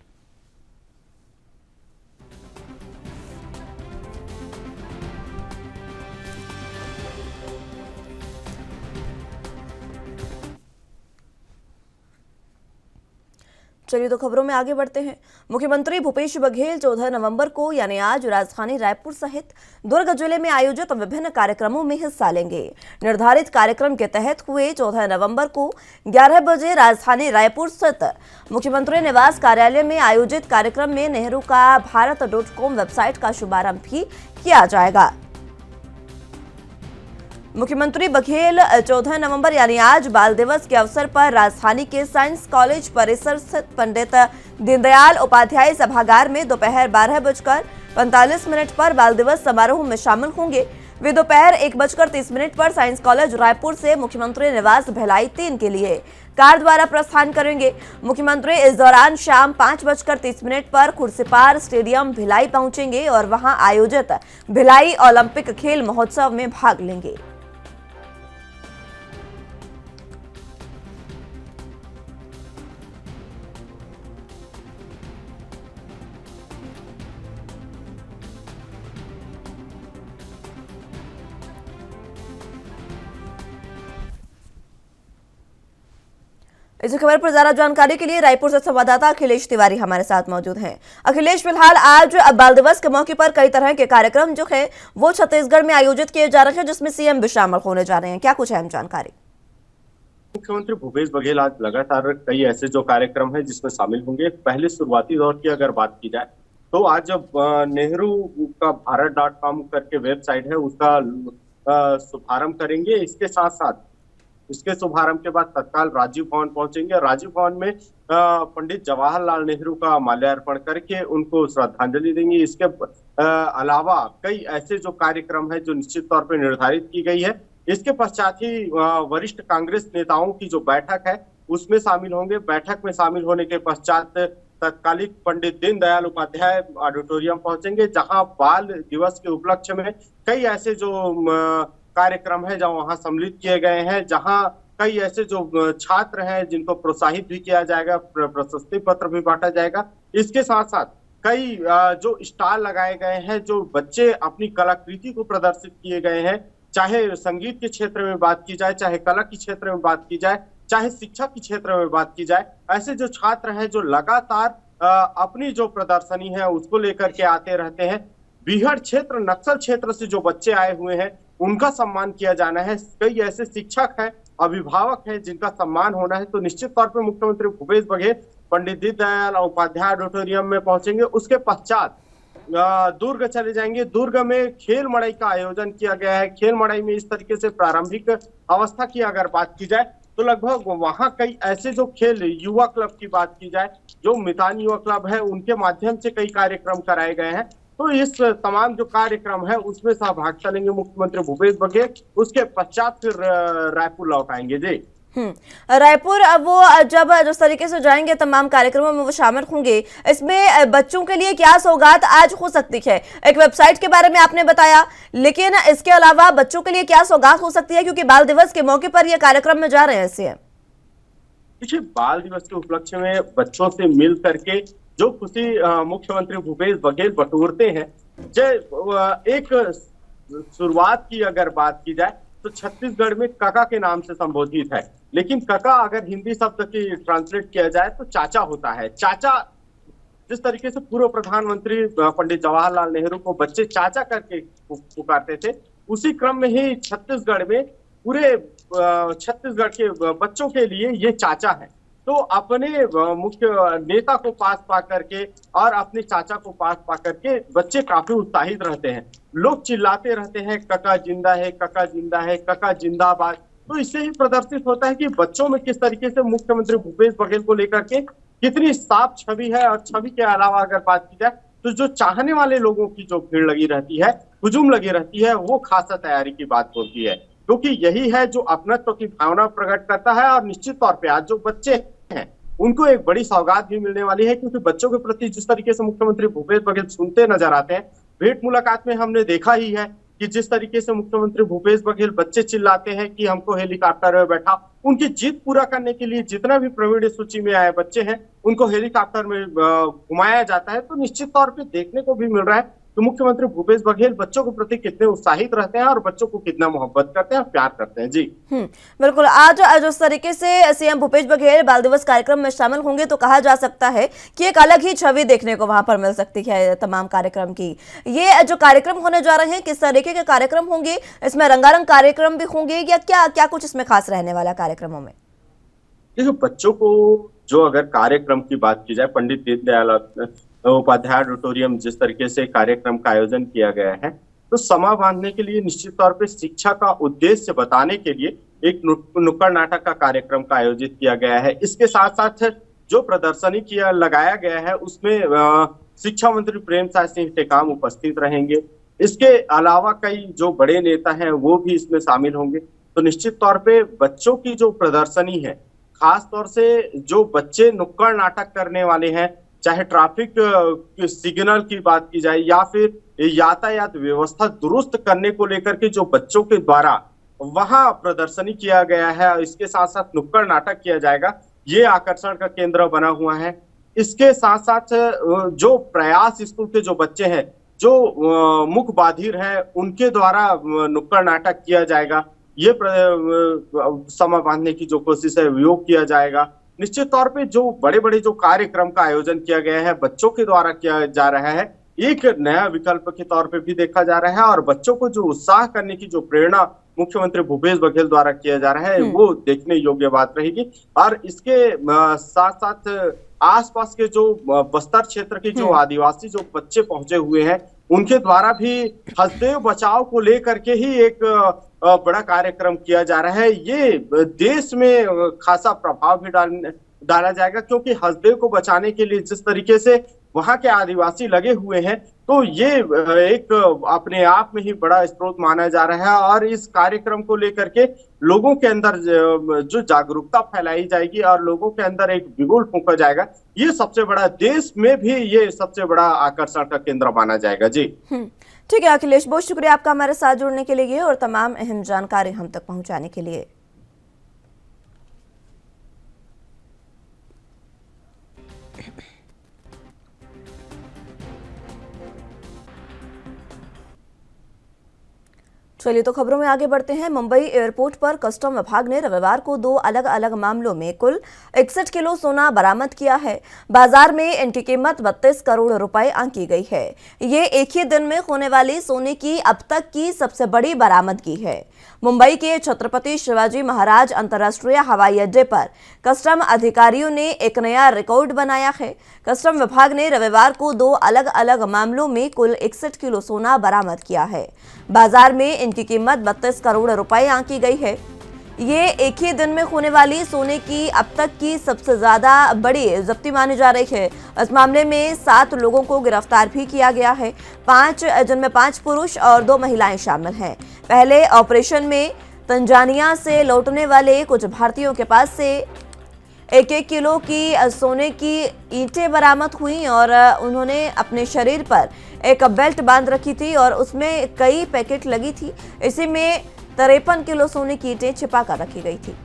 चलिए तो खबरों में आगे बढ़ते हैं। मुख्यमंत्री भूपेश बघेल 14 नवंबर को यानी आज राजधानी रायपुर सहित दुर्ग जिले में आयोजित विभिन्न कार्यक्रमों में हिस्सा लेंगे। निर्धारित कार्यक्रम के तहत हुए 14 नवंबर को 11 बजे राजधानी रायपुर स्थित मुख्यमंत्री निवास कार्यालय में आयोजित कार्यक्रम में नेहरू का भारत.com वेबसाइट का शुभारंभ भी किया जाएगा। मुख्यमंत्री बघेल 14 नवंबर यानी आज बाल दिवस के अवसर पर राजधानी के साइंस कॉलेज परिसर स्थित पंडित दीनदयाल उपाध्याय सभागार में दोपहर 12:45 पर बाल दिवस समारोह में शामिल होंगे। वे दोपहर 1:30 पर साइंस कॉलेज रायपुर से मुख्यमंत्री निवास भिलाई 3 के लिए कार द्वारा प्रस्थान करेंगे। मुख्यमंत्री इस दौरान शाम 5:30 पर खुर्सीपार स्टेडियम भिलाई पहुंचेंगे और वहां आयोजित भिलाई ओलंपिक खेल महोत्सव में भाग लेंगे। इस खबर पर ज्यादा जानकारी के लिए रायपुर से संवाददाता अखिलेश तिवारी हमारे साथ मौजूद हैं। अखिलेश, फिलहाल आज बाल दिवस के मौके पर कई तरह के कार्यक्रम जो है वो छत्तीसगढ़ में आयोजित किए जा रहे हैं, जिसमें सीएम भी शामिल होने जा रहे हैं, क्या कुछ अहम जानकारी? मुख्यमंत्री भूपेश बघेल आज लगातार कई ऐसे जो कार्यक्रम है जिसमें शामिल होंगे। पहले शुरुआती दौर की अगर बात की जाए तो आज जब नेहरू का भारत.com करके वेबसाइट है उसका शुभारंभ करेंगे। इसके साथ साथ इसके शुभारंभ के बाद तत्काल राजीव भवन पहुंचेंगे। राजीव भवन में पंडित जवाहरलाल नेहरू का माल्यार्पण करके उनको श्रद्धांजलि देंगे। इसके अलावा कई ऐसे जो कार्यक्रम है जो निश्चित तौर पर निर्धारित की गई है। इसके पश्चात ही वरिष्ठ कांग्रेस नेताओं की जो बैठक है उसमें शामिल होंगे। बैठक में शामिल होने के पश्चात तत्कालिक पंडित दीनदयाल उपाध्याय ऑडिटोरियम पहुंचेंगे, जहां बाल दिवस के उपलक्ष्य में कई ऐसे जो कार्यक्रम है जहां वहां सम्मिलित किए गए हैं, जहां कई ऐसे जो छात्र हैं जिनको प्रोत्साहित भी किया जाएगा, प्रशस्ति पत्र भी बांटा जाएगा। इसके साथ साथ कई जो स्टॉल लगाए गए हैं, जो बच्चे अपनी कलाकृति को प्रदर्शित किए गए हैं, चाहे संगीत के क्षेत्र में बात की जाए, चाहे कला के क्षेत्र में बात की जाए, चाहे शिक्षा के क्षेत्र में बात की जाए, ऐसे जो छात्र हैं जो लगातार अपनी जो प्रदर्शनी है उसको लेकर के आते रहते हैं। बीहड़ क्षेत्र, नक्सल क्षेत्र से जो बच्चे आए हुए हैं उनका सम्मान किया जाना है। कई ऐसे शिक्षक हैं, अभिभावक हैं जिनका सम्मान होना है। तो निश्चित तौर पर मुख्यमंत्री भूपेश बघेल पंडित दीनदयाल उपाध्याय ऑडिटोरियम में पहुंचेंगे। उसके पश्चात दुर्ग चले जाएंगे। दुर्ग में खेल मड़ई का आयोजन किया गया है। खेल मड़ई में इस तरीके से प्रारंभिक अवस्था की अगर बात की जाए तो लगभग वहां कई ऐसे जो खेल युवा क्लब की बात की जाए, जो मितान युवा क्लब है, उनके माध्यम से कई कार्यक्रम कराए गए हैं। तो इस तमाम जो कार्यक्रम है उसमें सहभागिता लेंगे मुख्यमंत्री भूपेश बघेल। उसके पश्चात फिर रायपुर लौट आएंगे। जी रायपुर अब वो जब जिस तरीके से जाएंगे तमाम कार्यक्रमों में वो शामिल होंगे, इसमें बच्चों के लिए क्या सौगात आज हो सकती है? एक वेबसाइट के बारे में आपने बताया, लेकिन इसके अलावा बच्चों के लिए क्या सौगात हो सकती है, क्योंकि बाल दिवस के मौके पर ये कार्यक्रम में जा रहे हैं सीएम? देखिए, बाल दिवस के उपलक्ष्य में बच्चों से मिल करके जो खुशी मुख्यमंत्री भूपेश बघेल बटोरते हैं, एक शुरुआत की अगर बात की जाए तो छत्तीसगढ़ में काका के नाम से संबोधित है, लेकिन काका अगर हिंदी शब्द की ट्रांसलेट किया जाए तो चाचा होता है। चाचा, जिस तरीके से पूर्व प्रधानमंत्री पंडित जवाहरलाल नेहरू को बच्चे चाचा करके पुकारते थे, उसी क्रम में ही छत्तीसगढ़ में पूरे छत्तीसगढ़ के बच्चों के लिए ये चाचा है। तो अपने मुख्य नेता को पास पा करके और अपने चाचा को पास पा करके बच्चे काफी उत्साहित रहते हैं। लोग चिल्लाते रहते हैं, काका जिंदा है, काका जिंदा है, काका जिंदाबाद। तो इससे ही प्रदर्शित होता है कि बच्चों में किस तरीके से मुख्यमंत्री भूपेश बघेल को लेकर के कितनी साफ छवि है। और छवि के अलावा अगर बात की जाए तो जो चाहने वाले लोगों की जो भीड़ लगी रहती है, हुजूम लगी रहती है, वो खासा तैयारी की बात होती है, क्योंकि यही है जो अपनत्व की भावना प्रकट करता है। और निश्चित तौर पे आज जो बच्चे हैं उनको एक बड़ी सौगात भी मिलने वाली है, क्योंकि बच्चों के प्रति जिस तरीके से मुख्यमंत्री भूपेश बघेल सुनते नजर आते हैं, भेंट मुलाकात में हमने देखा ही है कि जिस तरीके से मुख्यमंत्री भूपेश बघेल बच्चे चिल्लाते हैं कि हमको हेलीकॉप्टर में बैठा, उनकी जीत पूरा करने के लिए जितना भी प्रवीण सूची में आए बच्चे हैं उनको हेलीकॉप्टर में घुमाया जाता है। तो निश्चित तौर पे देखने को भी मिल रहा है तो मुख्यमंत्री भूपेश बघेल बच्चों के प्रति कितने उत्साहित रहते हैं और बच्चों को कितना मोहब्बत करते हैं, प्यार करते हैं। जी बिल्कुल। आज जिस तरीके से सीएम भूपेश बघेल बाल दिवस कार्यक्रम में शामिल होंगे तो कहा जा सकता है कि एक अलग ही छवि देखने को वहां पर मिल सकती है तमाम कार्यक्रम की। ये जो कार्यक्रम होने जा रहे हैं, किस तरीके के कार्यक्रम होंगे? इसमें रंगारंग कार्यक्रम भी होंगे या क्या क्या कुछ इसमें खास रहने वाला कार्यक्रमों में? देखिए, बच्चों को जो अगर कार्यक्रम की बात की जाए, पंडित दीनदयाल उपाध्याय ऑडिटोरियम जिस तरीके से कार्यक्रम का आयोजन किया गया है, तो समा बांधने के लिए निश्चित तौर पे शिक्षा का उद्देश्य बताने के लिए एक नुक्कड़ नाटक का कार्यक्रम का आयोजित किया गया है। इसके साथ साथ जो प्रदर्शनी किया लगाया गया है उसमें शिक्षा मंत्री प्रेमसाय सिंह टेकाम उपस्थित रहेंगे। इसके अलावा कई जो बड़े नेता हैं वो भी इसमें शामिल होंगे। तो निश्चित तौर पे बच्चों की जो प्रदर्शनी है, खास तौर से जो बच्चे नुक्कड़ नाटक करने वाले हैं, चाहे ट्रैफिक सिग्नल की बात की जाए या फिर यातायात व्यवस्था दुरुस्त करने को लेकर के जो बच्चों के द्वारा वहां प्रदर्शनी किया गया है, इसके साथ साथ नुक्कड़ नाटक किया जाएगा, ये आकर्षण का केंद्र बना हुआ है। इसके साथ साथ जो प्रयास स्कूल के जो बच्चे हैं, जो मुख बाधिर हैं, उनके द्वारा नुक्कड़ नाटक किया जाएगा। ये समा बांधने की जो कोशिश है वो किया जाएगा। निश्चित तौर पे जो बड़े बड़े जो कार्यक्रम का आयोजन किया गया है बच्चों के द्वारा किया जा रहा है, एक नया विकल्प के तौर पे भी देखा जा रहा है। और बच्चों को जो उत्साह करने की जो प्रेरणा मुख्यमंत्री भूपेश बघेल द्वारा किया जा रहा है वो देखने योग्य बात रहेगी। और इसके साथ साथ आसपास के जो बस्तर क्षेत्र के जो आदिवासी जो बच्चे पहुंचे हुए हैं, उनके द्वारा भी हसदेव बचाओ को लेकर के ही एक बड़ा कार्यक्रम किया जा रहा है। ये देश में खासा प्रभाव भी डाला जाएगा, क्योंकि हसदेव को बचाने के लिए जिस तरीके से वहां के आदिवासी लगे हुए हैं, तो ये एक अपने आप में ही बड़ा स्रोत माना जा रहा है और इस कार्यक्रम को लेकर के लोगों के अंदर जो जागरूकता फैलाई जाएगी और लोगों के अंदर एक बिगुल फूंका जाएगा, ये सबसे बड़ा, देश में भी ये सबसे बड़ा आकर्षण का केंद्र माना जाएगा। जी ठीक है अखिलेश, बहुत शुक्रिया आपका हमारे साथ जुड़ने के लिए और तमाम अहम जानकारी हम तक पहुंचाने के लिए। चलिए तो खबरों में आगे बढ़ते हैं। मुंबई एयरपोर्ट पर कस्टम विभाग ने रविवार को 2 अलग अलग मामलों में कुल 61 किलो सोना बरामद किया है। बाजार में इनकी कीमत 32 करोड़ रुपए आंकी गई है। ये एक ही दिन में होने वाली सोने की अब तक की सबसे बड़ी बरामदगी है। मुंबई के छत्रपति शिवाजी महाराज अंतर्राष्ट्रीय हवाई अड्डे पर कस्टम अधिकारियों ने एक नया रिकॉर्ड बनाया है। कस्टम विभाग ने रविवार को 2 अलग अलग मामलों में कुल 61 किलो सोना बरामद किया है। बाजार में इनकी कीमत 32 करोड़ रुपए आंकी गई है। ये एक ही दिन में होने वाली सोने की अब तक की सबसे ज्यादा बड़ी जब्ती मानी जा रही है। इस मामले में 7 लोगों को गिरफ्तार भी किया गया है, जिनमें 5 पुरुष और 2 महिलाएं शामिल हैं। पहले ऑपरेशन में तंजानिया से लौटने वाले कुछ भारतीयों के पास से 1-1 किलो की सोने की ईंटें बरामद हुई और उन्होंने अपने शरीर पर एक बेल्ट बांध रखी थी और उसमें कई पैकेट लगी थी। इसी में 53 किलो सोने की ईंटें छिपा कर रखी गई थी।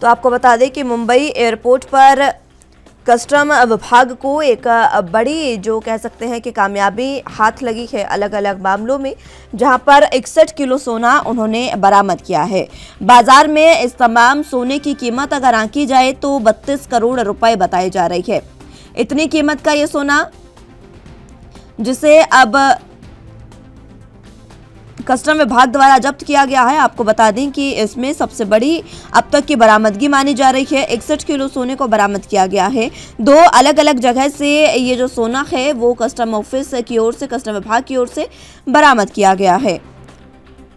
तो आपको बता दें कि मुंबई एयरपोर्ट पर कस्टम विभाग को एक बड़ी जो कह सकते हैं कि कामयाबी हाथ लगी है अलग अलग मामलों में, जहां पर 61 किलो सोना उन्होंने बरामद किया है। बाजार में इस तमाम सोने की कीमत अगर आंकी जाए तो 32 करोड़ रुपए बताई जा रही है। इतनी कीमत का ये सोना जिसे अब कस्टम विभाग द्वारा जब्त किया गया है। आपको बता दें कि इसमें सबसे बड़ी अब तक की बरामदगी मानी जा रही है। 61 किलो सोने को बरामद किया गया है। 2 अलग अलग जगह से ये जो सोना है वो कस्टम ऑफिस की ओर से, कस्टम विभाग की ओर से बरामद किया गया है।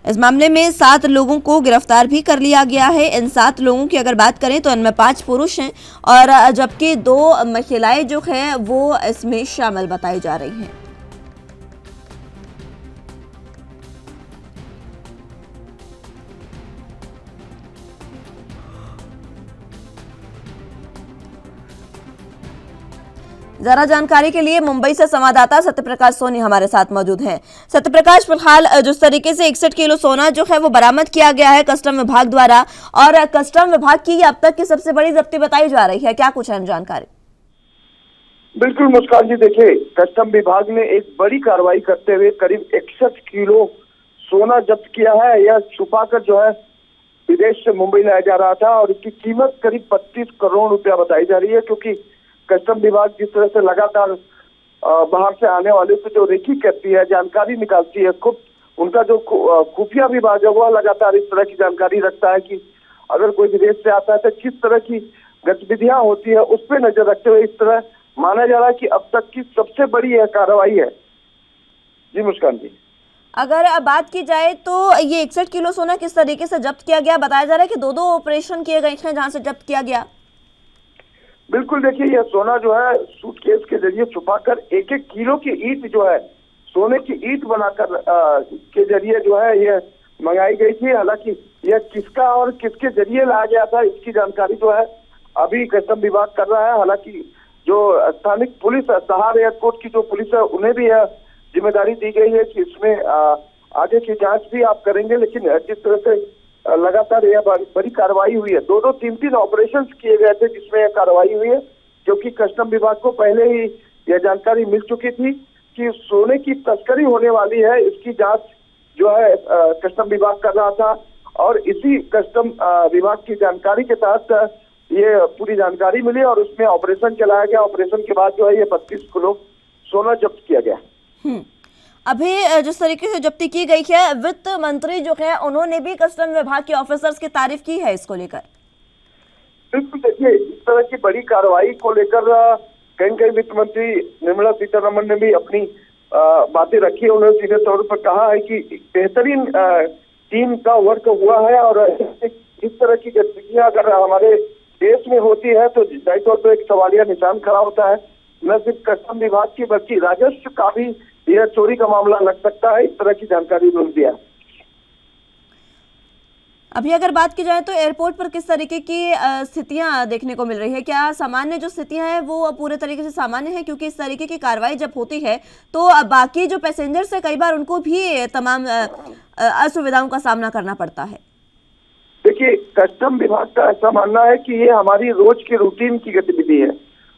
इस मामले में 7 लोगों को गिरफ्तार भी कर लिया गया है। इन 7 लोगों की अगर बात करें तो इनमें 5 पुरुष हैं और जबकि 2 महिलाएं जो है वो इसमें शामिल बताई जा रही हैं। जरा जानकारी के लिए मुंबई से संवाददाता सत्यप्रकाश सोनी हमारे साथ मौजूद हैं। सत्यप्रकाश, फिलहाल जिस तरीके से 61 किलो सोना जो है वो बरामद किया गया है कस्टम विभाग द्वारा और कस्टम विभाग की अब तक की सबसे बड़ी जब्ती बताई जा रही है, क्या कुछ अहम जानकारी? बिल्कुल मुस्कान जी, देखिए कस्टम विभाग ने एक बड़ी कार्रवाई करते हुए करीब 61 किलो सोना जब्त किया है। यह छुपाकर जो है विदेश से मुंबई लाया जा रहा था और इसकी कीमत करीब 32 करोड़ रुपया बताई जा रही है, क्योंकि कस्टम विभाग जिस तरह से लगातार बाहर से आने वाले से जो रेकी करती है, जानकारी निकालती है, खुद उनका जो खुफिया विभाग है वह लगातार इस तरह की जानकारी रखता है कि अगर कोई विदेश से आता है तो किस तरह की गतिविधियां होती है, उस पर नजर रखते हुए इस तरह माना जा रहा है कि अब तक की सबसे बड़ी यह कार्रवाई है। जी मुस्कान जी, अगर बात की जाए तो ये 61 किलो सोना किस तरीके से जब्त किया गया? बताया जा रहा है कि 2 ऑपरेशन किए गए हैं जहां से जब्त किया गया। बिल्कुल, देखिए यह सोना जो है सूटकेस के जरिए छुपाकर 1-1 किलो की ईंट जो है सोने की ईंट बनाकर के जरिए जो है यह मंगाई गई थी। हालांकि यह किसका और किसके जरिए लाया गया था इसकी जानकारी जो है अभी कस्टम विभाग कर रहा है। हालांकि जो स्थानिक पुलिस, सहार एयरपोर्ट की जो पुलिस है, उन्हें भी यह जिम्मेदारी दी गई है कि इसमें आगे की जांच भी आप करेंगे। लेकिन जिस तरह से लगातार यह बड़ी कार्रवाई हुई है, 2-2, 3-3 ऑपरेशन किए गए थे जिसमें यह कार्रवाई हुई है, क्योंकि कस्टम विभाग को पहले ही यह जानकारी मिल चुकी थी कि सोने की तस्करी होने वाली है। इसकी जांच जो है कस्टम विभाग कर रहा था और इसी कस्टम विभाग की जानकारी के तहत ये पूरी जानकारी मिली और उसमें ऑपरेशन चलाया गया। ऑपरेशन के बाद जो है ये 32 किलो सोना जब्त किया गया। अभी जिस तरीके से जब्ती की गई है, वित्त मंत्री जो है उन्होंने भी कस्टम विभाग के ऑफिसर्स की तारीफ की है इसको लेकर। बिल्कुल, देखिए इस तरह की बड़ी कार्रवाई को लेकर कहीं वित्त मंत्री निर्मला सीतारमण ने भी अपनी बातें रखी है। उन्होंने सीधे तौर पर कहा है कि बेहतरीन टीम का वर्क हुआ है और इस तरह की गतिविधियां अगर हमारे देश में होती है तो जाहिर तौर पर एक सवालिया निशान खड़ा होता है। न सिर्फ कस्टम विभाग की बल्कि राजस्व का भी यह चोरी का मामला लग सकता है। इस तरह की जानकारी उन्होंने दिया। अभी अगर बात की जाए तो एयरपोर्ट पर किस तरीके की स्थितियां देखने को मिल रही है? क्या सामान्य जो स्थितियां हैं वो पूरे तरीके से सामान्य है? क्योंकि इस तरीके की कार्रवाई जब होती है तो बाकी जो पैसेंजर्स है कई बार उनको भी तमाम असुविधाओं का सामना करना पड़ता है। देखिए, कस्टम विभाग का ऐसा मानना है कि ये हमारी रोज की रूटीन की गतिविधि है।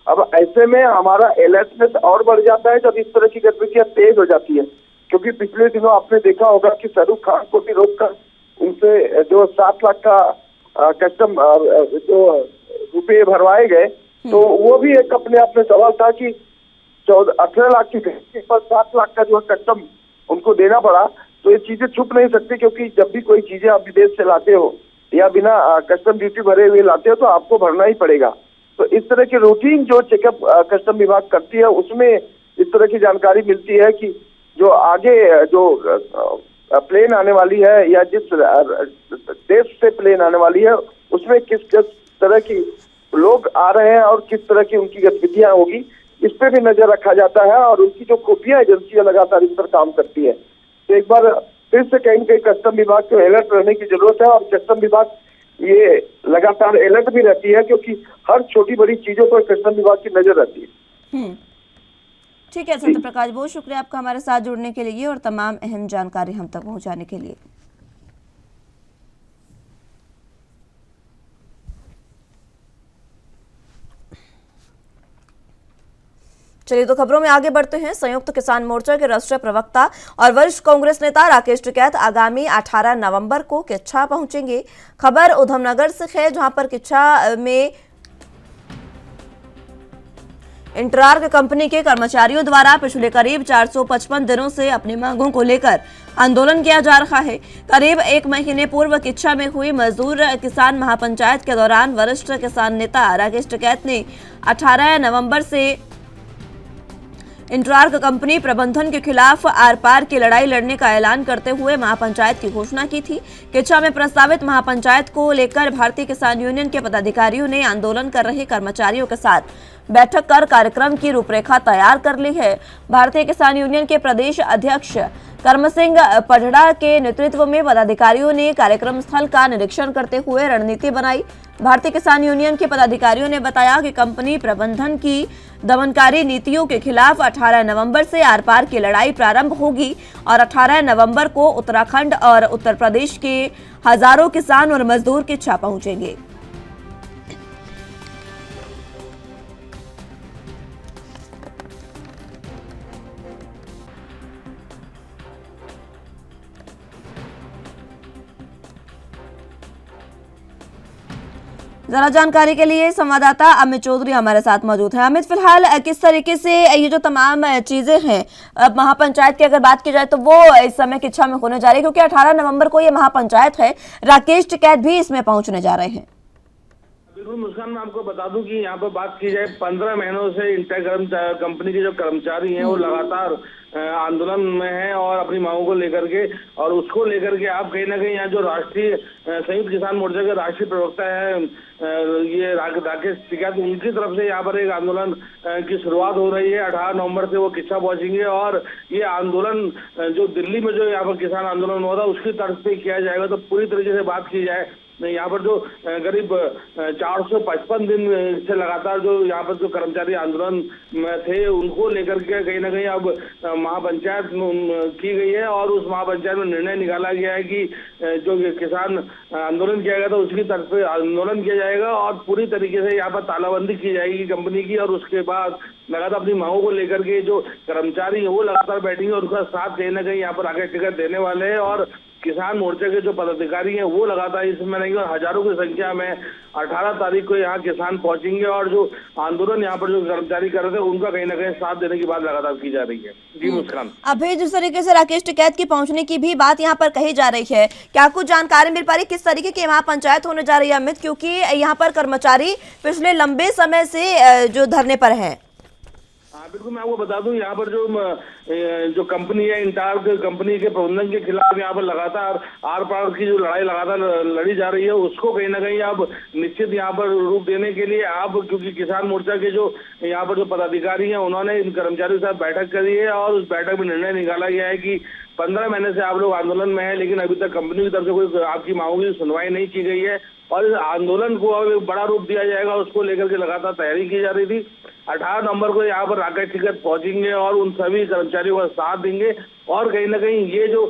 अब ऐसे में हमारा अलर्टनेस और बढ़ जाता है जब इस तरह की गतिविधियां तेज हो जाती है। क्योंकि पिछले दिनों आपने देखा होगा कि शाहरुख खान को भी रोककर उनसे जो 7 लाख का कस्टम जो रुपये भरवाए गए, तो वो भी एक अपने आप में सवाल था कि 18 लाख की पर 7 लाख का जो कस्टम उनको देना पड़ा। तो ये चीजें छुप नहीं सकती, क्योंकि जब भी कोई चीजें आप विदेश से लाते हो या बिना कस्टम ड्यूटी भरे हुए लाते हो तो आपको भरना ही पड़ेगा। तो इस तरह की रूटीन जो चेकअप कस्टम विभाग करती है उसमें इस तरह की जानकारी मिलती है कि जो आगे जो प्लेन आने वाली है या जिस देश से प्लेन आने वाली है उसमें किस किस तरह की लोग आ रहे हैं और किस तरह की उनकी गतिविधियां होगी, इस पे भी नजर रखा जाता है। और उनकी जो खुफिया एजेंसियां लगातार इस पर काम करती है। तो एक बार फिर से कहीं न कहीं कस्टम विभाग को अलर्ट रहने की जरूरत है। और कस्टम विभाग ये लगातार अलर्ट भी रहती है, क्योंकि हर छोटी बड़ी चीजों पर कस्टम विभाग की नजर रहती है। ठीक है सत्य प्रकाश, बहुत शुक्रिया आपका हमारे साथ जुड़ने के लिए और तमाम अहम जानकारी हम तक पहुंचाने के लिए। चलिए तो खबरों में आगे बढ़ते हैं। संयुक्त किसान मोर्चा के राष्ट्रीय प्रवक्ता और वरिष्ठ कांग्रेस नेता राकेश टिकैत आगामी 18 नवंबर को किच्छा पहुंचेंगे। खबर उधमनगर से है, जहां पर किच्छा में इंटरार्क कंपनी के कर्मचारियों द्वारा पिछले करीब 455 दिनों से अपनी मांगों को लेकर आंदोलन किया जा रहा है। करीब 1 महीने पूर्व किच्छा में हुई मजदूर किसान महापंचायत के दौरान वरिष्ठ किसान नेता राकेश टिकैत ने 18 नवंबर से इंटरार्क कंपनी प्रबंधन के खिलाफ आर पार की लड़ाई लड़ने का ऐलान करते हुए महापंचायत की घोषणा की थी। किच्छा में प्रस्तावित महापंचायत को लेकर भारतीय किसान यूनियन के पदाधिकारियों ने आंदोलन कर रहे कर्मचारियों के साथ बैठक कर कार्यक्रम की रूपरेखा तैयार कर ली है। भारतीय किसान यूनियन के प्रदेश अध्यक्ष कर्म सिंह पढ़ड़ा के नेतृत्व में पदाधिकारियों ने कार्यक्रम स्थल का निरीक्षण करते हुए रणनीति बनाई। भारतीय किसान यूनियन के पदाधिकारियों ने बताया कि कंपनी प्रबंधन की दमनकारी नीतियों के खिलाफ 18 नवंबर से आर पार की लड़ाई प्रारंभ होगी और 18 नवंबर को उत्तराखंड और उत्तर प्रदेश के हजारों किसान और मजदूर किच्छा पहुंचेंगे। जरा जानकारी के लिए संवाददाता अमित चौधरी हमारे साथ मौजूद हैं। अमित, फिलहाल किस तरीके से ये जो तमाम चीजें हैं अब महापंचायत की अगर बात की जाए तो वो इस समय किच्छा में होने जा रही है, क्योंकि 18 नवंबर को ये महापंचायत है। राकेश टिकैत भी इसमें पहुंचने जा रहे हैं। बिल्कुल मुस्कान, मैं आपको बता दूं कि यहाँ पर बात की जाए 15 महीनों से इंटर कंपनी के जो कर्मचारी हैं वो लगातार आंदोलन में हैं और अपनी मांगों को लेकर के, और उसको लेकर के आप कहीं ना कहीं यहाँ जो राष्ट्रीय संयुक्त किसान मोर्चा के राष्ट्रीय प्रवक्ता है ये राकेश टिकैत, उनकी तरफ से यहाँ पर एक आंदोलन की शुरुआत हो रही है। 18 नवंबर से वो किच्छा पहुंचेंगे और ये आंदोलन जो दिल्ली में जो यहाँ पर किसान आंदोलन हो रहा है उसकी तर्ज पे किया जाएगा। तो पूरी तरीके से बात की जाए यहाँ पर जो करीब 455 दिन से लगातार जो यहाँ पर जो कर्मचारी आंदोलन में थे उनको लेकर के कहीं ना कहीं अब महापंचायत की गई है और उस महापंचायत में निर्णय निकाला गया है कि जो किसान आंदोलन किया गया था उसकी तरफ से आंदोलन किया जाएगा और पूरी तरीके से यहाँ पर तालाबंदी की जाएगी कंपनी की। और उसके बाद लगातार अपनी मांगों को लेकर के जो कर्मचारी है वो लगातार बैठेंगे और उसका साथ कहीं ना कहीं यहाँ पर आगे टिकट देने वाले हैं। और किसान मोर्चे के जो पदाधिकारी हैं वो लगातार इसमें रहेंगे और हजारों की संख्या में 18 तारीख को यहाँ किसान पहुंचेंगे और जो आंदोलन यहाँ पर जो कर्मचारी कर रहे थे उनका कहीं ना कहीं साथ देने की बात लगातार की जा रही है। जी मुस्कान, अभी जिस तरीके से राकेश टिकैत की पहुंचने की भी बात यहाँ पर कही जा रही है, क्या कुछ जानकारी मिल पा रही किस तरीके की महापंचायत होने जा रही है अमित? क्योंकि यहाँ पर कर्मचारी पिछले लंबे समय से जो धरने पर है। बिल्कुल, मैं आपको बता दूं, यहाँ पर जो कंपनी है, इंटार्क कंपनी के प्रबंधन के खिलाफ यहाँ पर लगातार आर पार की जो लड़ाई लगातार लड़ी जा रही है, उसको कहीं ना कहीं अब निश्चित यहाँ पर रूप देने के लिए अब, क्योंकि किसान मोर्चा के जो यहाँ पर जो पदाधिकारी हैं, उन्होंने इन कर्मचारियों के साथ बैठक करी है और उस बैठक में निर्णय निकाला गया है कि 15 महीने से आप लोग आंदोलन में हैं, लेकिन अभी तक कंपनी की तरफ से कोई आपकी मांगों की सुनवाई नहीं की गई है और इस आंदोलन को अब एक बड़ा रूप दिया जाएगा, उसको लेकर के लगातार तैयारी की जा रही थी। 18 नवंबर को यहाँ पर राकेश टिकैत पहुंचेंगे और उन सभी कर्मचारियों का साथ देंगे और कहीं ना कहीं ये जो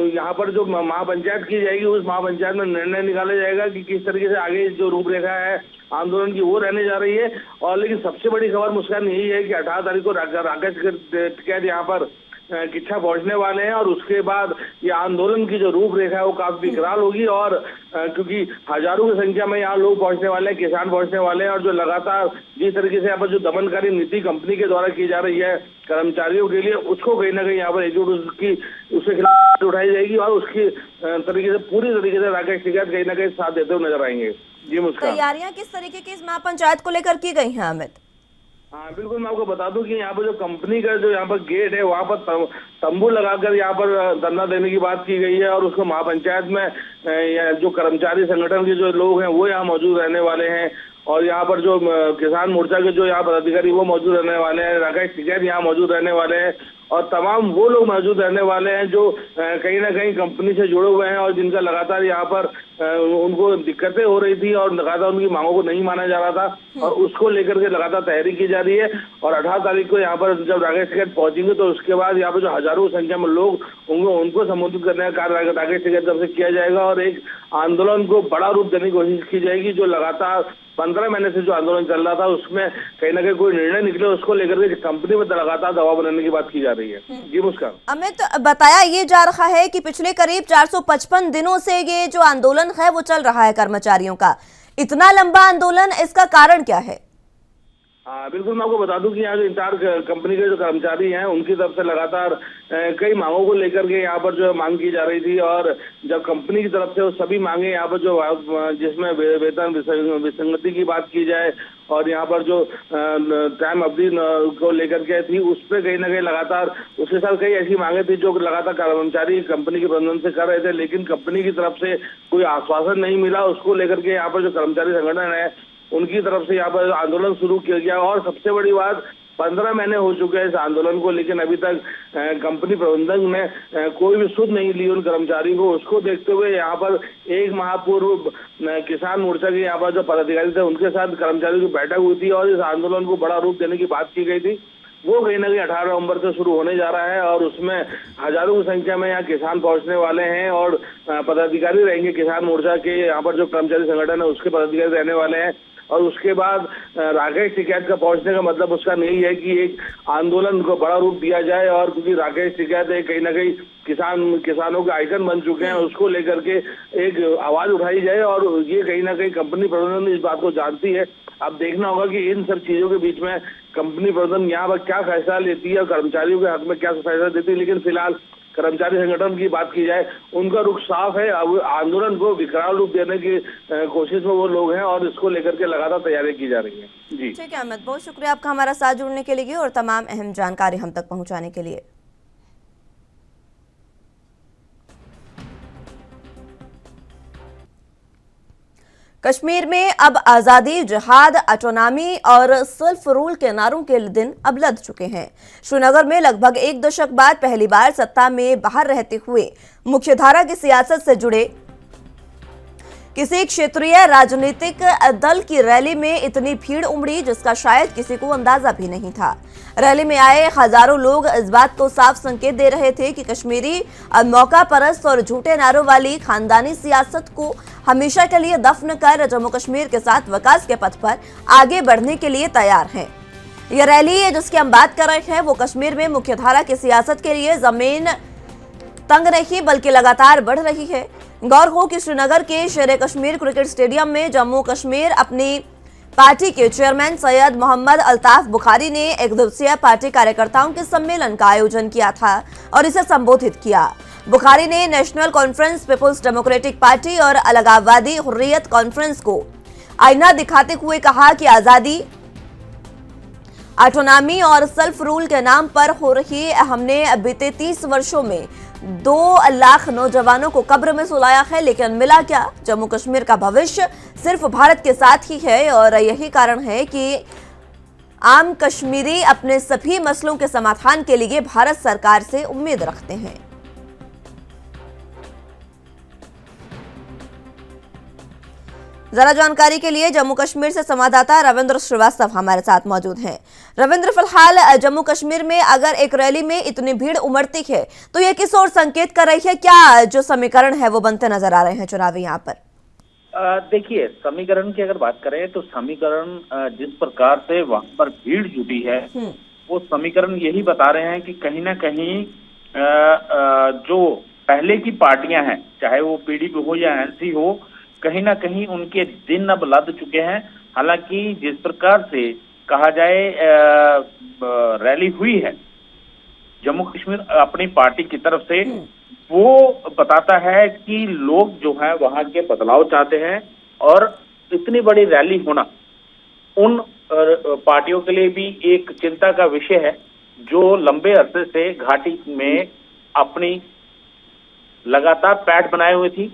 यहाँ पर जो महापंचायत की जाएगी, उस महापंचायत में निर्णय निकाला जाएगा कि किस तरीके से आगे जो रूपरेखा है आंदोलन की वो रहने जा रही है। और लेकिन सबसे बड़ी खबर मुस्कान यही है कि 18 तारीख को राकेश टिकैत यहाँ पर किच्छा पहुंचने वाले हैं और उसके बाद ये आंदोलन की जो रूपरेखा है वो काफी विकराल होगी और क्योंकि हजारों की संख्या में यहाँ लोग पहुंचने वाले हैं, किसान पहुंचने वाले हैं और जो लगातार जिस तरीके से यहाँ पर जो दमनकारी नीति कंपनी के द्वारा की जा रही है कर्मचारियों के लिए, उसको कहीं ना कहीं यहाँ पर एकजुट उसके खिलाफ उठाई जाएगी और उसकी तरीके से पूरी तरीके से राकेश टिकैत कहीं ना कहीं साथ देते हुए नजर आएंगे। जी मुस्कान, तैयारियां किस तरीके की इस महापंचायत को लेकर की गई हैं अमित? हाँ बिल्कुल, मैं आपको बता दूं कि यहाँ पर जो कंपनी का जो यहाँ पर गेट है वहाँ पर तंबू लगाकर यहाँ पर धरना देने की बात की गई है और उसको महापंचायत में जो कर्मचारी संगठन के जो लोग हैं वो यहाँ मौजूद रहने वाले हैं और यहाँ पर जो किसान मोर्चा के जो यहाँ पदाधिकारी वो मौजूद रहने वाले हैं, राकेश टिकैत यहाँ मौजूद रहने वाले हैं और तमाम वो लोग मौजूद रहने वाले हैं जो कहीं ना कहीं कंपनी से जुड़े हुए हैं और जिनका लगातार यहाँ पर उनको दिक्कतें हो रही थी और लगातार उनकी मांगों को नहीं माना जा रहा था और उसको लेकर के लगातार तैयारी की जा रही है। और 18 तारीख को यहाँ पर जब राकेश टिकैत पहुंचेंगे तो उसके बाद यहाँ पर जो हजारों की संख्या में लोग होंगे उनको संबोधित करने का कार्य राकेश टिकैत तरफ से किया जाएगा और एक आंदोलन को बड़ा रूप देने की कोशिश की जाएगी। जो लगातार 15 महीने से जो आंदोलन चल रहा था उसमें कहीं ना कहीं कोई निर्णय निकले, उसको लेकर के कंपनी में लगातार दबाव बनाने की बात की जा रही है। जी मुस्कान, अमित, बताया ये जा रहा है कि पिछले करीब 455 दिनों से ये जो आंदोलन है वो चल रहा है कर्मचारियों का। इतना लंबा आंदोलन, इसका कारण क्या है? हाँ बिल्कुल, मैं आपको बता दूं कि यहाँ जो इंटार कंपनी के जो कर्मचारी हैं उनकी तरफ से लगातार कई मांगों को लेकर के यहाँ पर जो मांग की जा रही थी और जब कंपनी की तरफ से वो सभी मांगे यहाँ पर जो जिसमें वेतन विसंगति की बात की जाए और यहाँ पर जो टाइम अवधि को लेकर के थी उस पर कहीं ना कहीं लगातार उसके साथ कई ऐसी मांगे थी जो लगातार कर्मचारी कंपनी के प्रबंधन से कर रहे थे, लेकिन कंपनी की तरफ से कोई आश्वासन नहीं मिला। उसको लेकर के यहाँ पर जो कर्मचारी संगठन है उनकी तरफ से यहाँ पर आंदोलन शुरू किया गया और सबसे बड़ी बात 15 महीने हो चुके हैं इस आंदोलन को, लेकिन अभी तक कंपनी प्रबंधन ने कोई भी सुध नहीं ली उन कर्मचारियों को। उसको देखते हुए यहाँ पर एक माह पूर्व किसान मोर्चा के यहाँ पर जो पदाधिकारी थे उनके साथ कर्मचारियों की बैठक हुई थी और इस आंदोलन को बड़ा रूप देने की बात की गई थी। वो कहीं ना कहीं 18 नवंबर से शुरू होने जा रहा है और उसमें हजारों की संख्या में यहाँ किसान पहुंचने वाले हैं और पदाधिकारी रहेंगे। किसान मोर्चा के यहाँ पर जो कर्मचारी संगठन है उसके पदाधिकारी रहने वाले हैं और उसके बाद राकेश टिकैत का पहुंचने का मतलब उसका यही है कि एक आंदोलन को बड़ा रूप दिया जाए और क्योंकि राकेश टिकैत कहीं ना कहीं किसानों के आइकन बन चुके हैं, उसको लेकर के एक आवाज उठाई जाए और ये कहीं ना कहीं कंपनी प्रबंधन इस बात को जानती है। अब देखना होगा कि इन सब चीजों के बीच में कंपनी प्रबंधन यहाँ पर क्या फैसला लेती है और कर्मचारियों के हक में क्या फैसला देती है, लेकिन फिलहाल कर्मचारी संगठन की बात की जाए उनका रुख साफ है। अब आंदोलन को विकराल रूप देने की कोशिश में वो लोग हैं और इसको लेकर के लगातार तैयारी की जा रही है। जी ठीक है अमित, बहुत शुक्रिया आपका हमारा साथ जुड़ने के लिए और तमाम अहम जानकारी हम तक पहुंचाने के लिए। कश्मीर में अब आजादी, जिहाद, ऑटोनॉमी और सेल्फ रूल के नारों के दिन अब लद चुके हैं। श्रीनगर में लगभग एक दशक बाद पहली बार सत्ता में बाहर रहते हुए मुख्यधारा की सियासत से जुड़े किसी क्षेत्रीय राजनीतिक दल की रैली में इतनी भीड़ उमड़ी जिसका शायद किसी को अंदाजा भी नहीं था। रैली में आए हजारों लोग इस बात को साफ संकेत दे रहे थे कि कश्मीरी मौका परस्त और झूठे नारों वाली खानदानी सियासत को हमेशा के लिए दफन कर जम्मू कश्मीर के साथ विकास के पथ पर आगे बढ़ने के लिए तैयार हैं। यह रैली जिसकी हम बात कर रहे हैं वो कश्मीर में मुख्यधारा की सियासत के लिए जमीन तंग नहीं बल्कि लगातार बढ़ रही है। गौर हो कि श्रीनगर के शेर कश्मीर क्रिकेट स्टेडियम में जम्मू कश्मीर अपनी पार्टी के चेयरमैन सैयद मोहम्मद अल्ताफ बुखारी ने एक दिवसीय पार्टी कार्यकर्ताओं के सम्मेलन का आयोजन किया था और इसे संबोधित किया। बुखारी ने national conference, peoples democratic party और अलगाववादी हुर्रियत कॉन्फ्रेंस को आईना दिखाते हुए कहा कि ऑटोनॉमी और सेल्फ रूल के नाम पर हो रही हमने बीते 30 वर्षों में 2 लाख नौजवानों को कब्र में सुलाया है, लेकिन मिला क्या? जम्मू कश्मीर का भविष्य सिर्फ भारत के साथ ही है और यही कारण है कि आम कश्मीरी अपने सभी मसलों के समाधान के लिए भारत सरकार से उम्मीद रखते हैं। जरा जानकारी के लिए जम्मू कश्मीर से संवाददाता रविंद्र श्रीवास्तव हमारे साथ मौजूद हैं। रविंद्र, फिलहाल जम्मू कश्मीर में अगर एक रैली में इतनी भीड़ उमड़ती है तो ये किस ओर संकेत कर रही है? क्या जो समीकरण है वो बनते नजर आ रहे हैं चुनावी यहाँ पर? देखिए, समीकरण की अगर बात करें तो समीकरण जिस प्रकार से वहां पर भीड़ जुटी है वो समीकरण यही बता रहे हैं कि कहीं ना कहीं जो पहले की पार्टियां हैं, चाहे वो पीडीपी हो या एनसी हो, कहीं ना कहीं उनके दिन अब लद चुके हैं। हालांकि जिस प्रकार से कहा जाए रैली हुई है जम्मू कश्मीर अपनी पार्टी की तरफ से, वो बताता है कि लोग जो है वहां के बदलाव चाहते हैं और इतनी बड़ी रैली होना उन पार्टियों के लिए भी एक चिंता का विषय है जो लंबे अरसे से घाटी में अपनी लगातार पैठ बनाए हुए थी,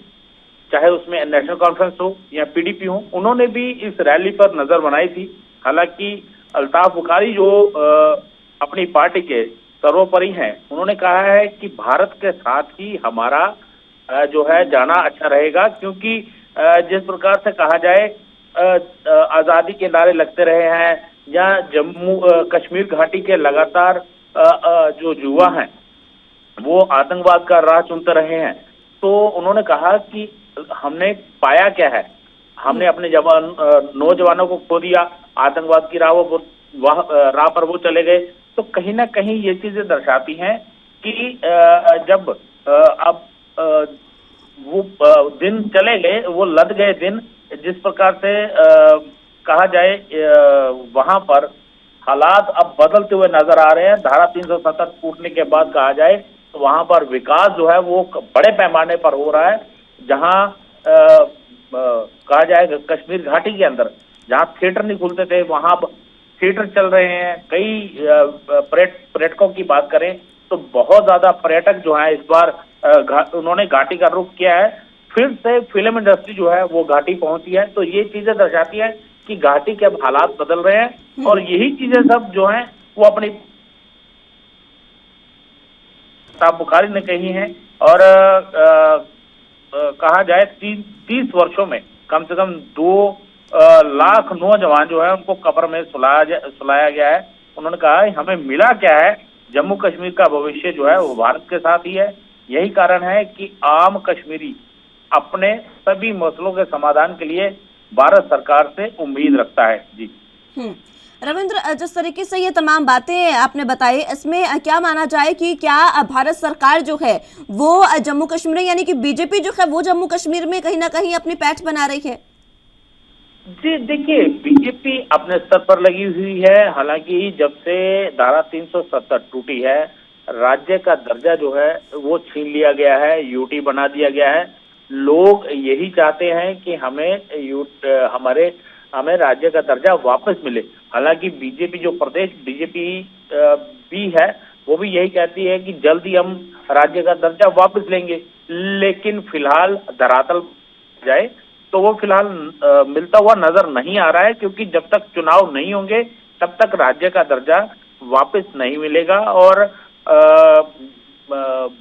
चाहे उसमें नेशनल कॉन्फ्रेंस हो या पीडीपी हो। उन्होंने भी इस रैली पर नजर बनाई थी। हालांकि अल्ताफ बुखारी जो अपनी पार्टी के सर्वोपरि हैं, उन्होंने कहा है कि भारत के साथ ही हमारा जो है जाना अच्छा रहेगा, क्योंकि जिस प्रकार से कहा जाए आजादी के नारे लगते रहे हैं या जम्मू कश्मीर घाटी के लगातार जो युवा हैं वो आतंकवाद का राह चुनते रहे हैं। तो उन्होंने कहा कि हमने पाया क्या है, हमने अपने नौजवानों को खो दिया, आतंकवाद की राह पर वो चले गए। तो कहीं ना कहीं ये चीजें दर्शाती हैं कि जब अब वो दिन चले गए, वो लद गए दिन, जिस प्रकार से कहा जाए वहां पर हालात अब बदलते हुए नजर आ रहे हैं। धारा 370 टूटने के बाद कहा जाए तो वहां पर विकास जो है वो बड़े पैमाने पर हो रहा है। जहां कहा जाए कश्मीर घाटी के अंदर जहां थिएटर नहीं खुलते थे वहां थिएटर चल रहे हैं। कई पर्यटकों की बात करें तो बहुत ज्यादा पर्यटक जो है इस बार उन्होंने घाटी का रुख किया है। फिर से फिल्म इंडस्ट्री जो है वो घाटी पहुंची है। तो ये चीजें दर्शाती है कि घाटी के अब हालात बदल रहे हैं और यही चीजें सब जो हैं वो अपनी बुखारी ने कही है। और कहा जाए 30 वर्षों में कम से कम 2 लाख नौजवान जो है उनको कब्र में सुलाया गया है। उन्होंने कहा है हमें मिला क्या है, जम्मू कश्मीर का भविष्य जो है वो भारत के साथ ही है। यही कारण है कि आम कश्मीरी अपने सभी मसलों के समाधान के लिए भारत सरकार से उम्मीद रखता है। जी रविंद्र, जिस तरीके से ये तमाम बातें आपने बताई, इसमें क्या माना जाए कि क्या भारत सरकार जो है वो जम्मू कश्मीर यानी कि बीजेपी जो है वो जम्मू कश्मीर में कहीं ना कहीं अपनी पैठ बना रही है? जी देखिए, बीजेपी अपने स्तर पर लगी हुई है। हालांकि जब से धारा 370 टूटी है, राज्य का दर्जा जो है वो छीन लिया गया है, यूटी बना दिया गया है। लोग यही चाहते हैं कि हमें राज्य का दर्जा वापस मिले। हालांकि बीजेपी जो प्रदेश बीजेपी भी है वो भी यही कहती है कि जल्दी हम राज्य का दर्जा वापस लेंगे, लेकिन फिलहाल धरातल जाए तो वो फिलहाल मिलता हुआ नजर नहीं आ रहा है, क्योंकि जब तक चुनाव नहीं होंगे तब तक राज्य का दर्जा वापस नहीं मिलेगा। और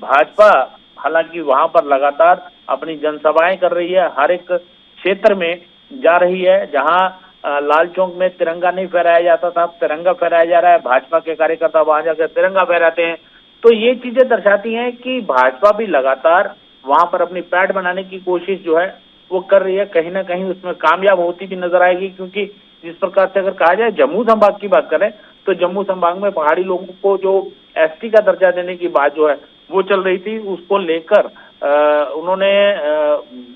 भाजपा हालांकि वहां पर लगातार अपनी जनसभाएं कर रही है, हर एक क्षेत्र में जा रही है। जहां लाल चौक में तिरंगा नहीं फहराया जाता था, तिरंगा फहराया जा रहा है। भाजपा के कार्यकर्ता वहां जाकर तिरंगा फहराते हैं। तो ये चीजें दर्शाती हैं कि भाजपा भी लगातार वहां पर अपनी पैठ बनाने की कोशिश जो है वो कर रही है। कहीं ना कहीं उसमें कामयाब होती भी नजर आएगी, क्योंकि जिस प्रकार से अगर कहा जाए जम्मू संभाग की बात करें तो जम्मू संभाग में पहाड़ी लोगों को जो एसटी का दर्जा देने की बात जो है वो चल रही थी, उसको लेकर उन्होंने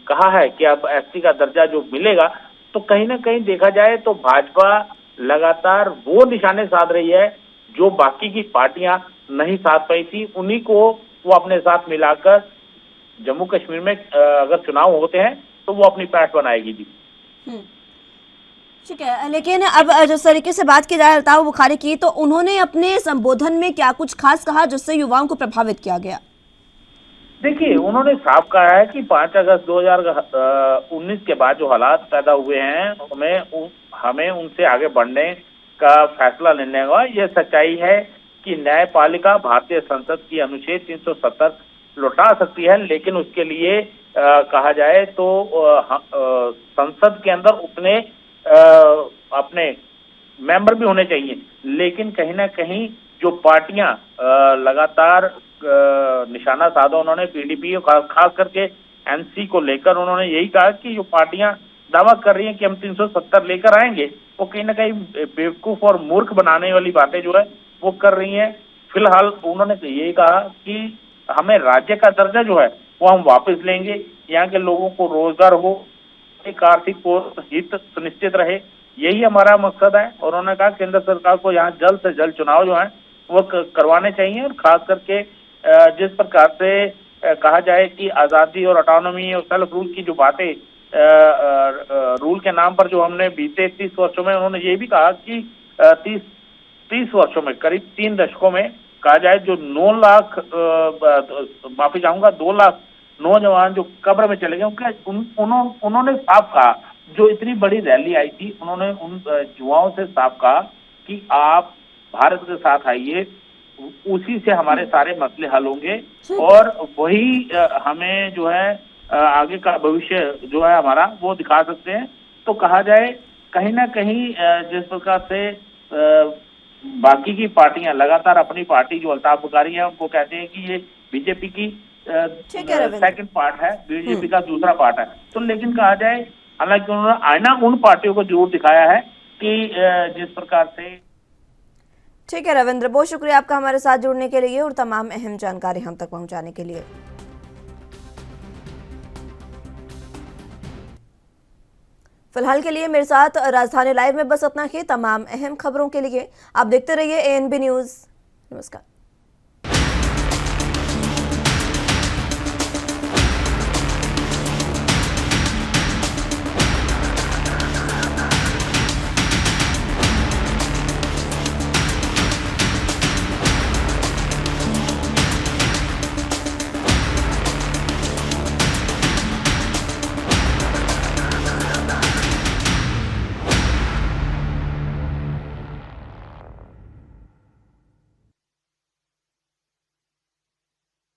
कहा है कि अब एसटी का दर्जा जो मिलेगा। तो कहीं ना कहीं देखा जाए तो भाजपा लगातार वो निशाने साध रही है जो बाकी की पार्टियां नहीं साध पाई थी, उन्हीं को वो अपने साथ मिलाकर जम्मू कश्मीर में अगर चुनाव होते हैं तो वो अपनी पैठ बनाएगी। जी ठीक है, लेकिन अब जिस तरीके से बात की जाए अल्ताफ बुखारी की, तो उन्होंने अपने संबोधन में क्या कुछ खास कहा जिससे युवाओं को प्रभावित किया गया? देखिए, उन्होंने साफ कहा है कि 5 अगस्त 2019 के बाद जो हालात पैदा हुए हैं, हमें उनसे आगे बढ़ने का फैसला लेने होगा। यह सच्चाई है कि न्यायपालिका भारतीय संसद की अनुच्छेद 370 लौटा सकती है, लेकिन उसके लिए कहा जाए तो संसद के अंदर उतने अपने मेंबर भी होने चाहिए। लेकिन कहीं ना कहीं जो पार्टियां लगातार निशाना साधा उन्होंने पीडीपी और खास करके एनसी को लेकर, उन्होंने यही कहा कि जो पार्टियां दावा कर रही हैं कि हम 370 लेकर आएंगे, वो कहीं ना कहीं बेवकूफ और मूर्ख बनाने वाली बातें जो है वो कर रही हैं। फिलहाल उन्होंने यही कहा कि हमें राज्य का दर्जा जो है वो हम वापस लेंगे, यहाँ के लोगों को रोजगार हो, एक आर्थिक हित सुनिश्चित रहे, यही हमारा मकसद है। और उन्होंने कहा केंद्र सरकार को यहाँ जल्द से जल्द चुनाव जो है वो करवाने चाहिए। और खास करके जिस प्रकार से कहा जाए कि आजादी और ऑटोनॉमी और सेल्फ रूल की जो बातें रूल के नाम पर जो हमने बीते 30 वर्षों में, उन्होंने ये भी कहा कि 30 वर्षों में, करीब 3 दशकों में कहा जाए जो 9 लाख माफी चाहूंगा 2 लाख नौजवान जो कब्र में चले गए, उन्होंने साफ कहा, जो इतनी बड़ी रैली आई थी, उन्होंने उन युवाओं से साफ कहा कि आप भारत के साथ आइए, उसी से हमारे सारे मसले हल होंगे और वही हमें जो है आगे का भविष्य जो है हमारा वो दिखा सकते हैं। तो कहा जाए कहीं ना कहीं जिस प्रकार से बाकी की पार्टियां लगातार अपनी पार्टी जो अल्ताफ बुखारी है उनको कहते हैं कि ये बीजेपी की सेकंड पार्ट है, बीजेपी का दूसरा पार्ट है, तो लेकिन कहा जाए हालांकि उन्होंने आईना उन पार्टियों को जरूर दिखाया है कि जिस प्रकार से। ठीक है रविंद्र, बहुत शुक्रिया आपका हमारे साथ जुड़ने के लिए और तमाम अहम जानकारी हम तक पहुंचाने के लिए। फिलहाल के लिए मेरे साथ राजधानी लाइव में बस इतना ही। तमाम अहम खबरों के लिए आप देखते रहिए ANB न्यूज। नमस्कार।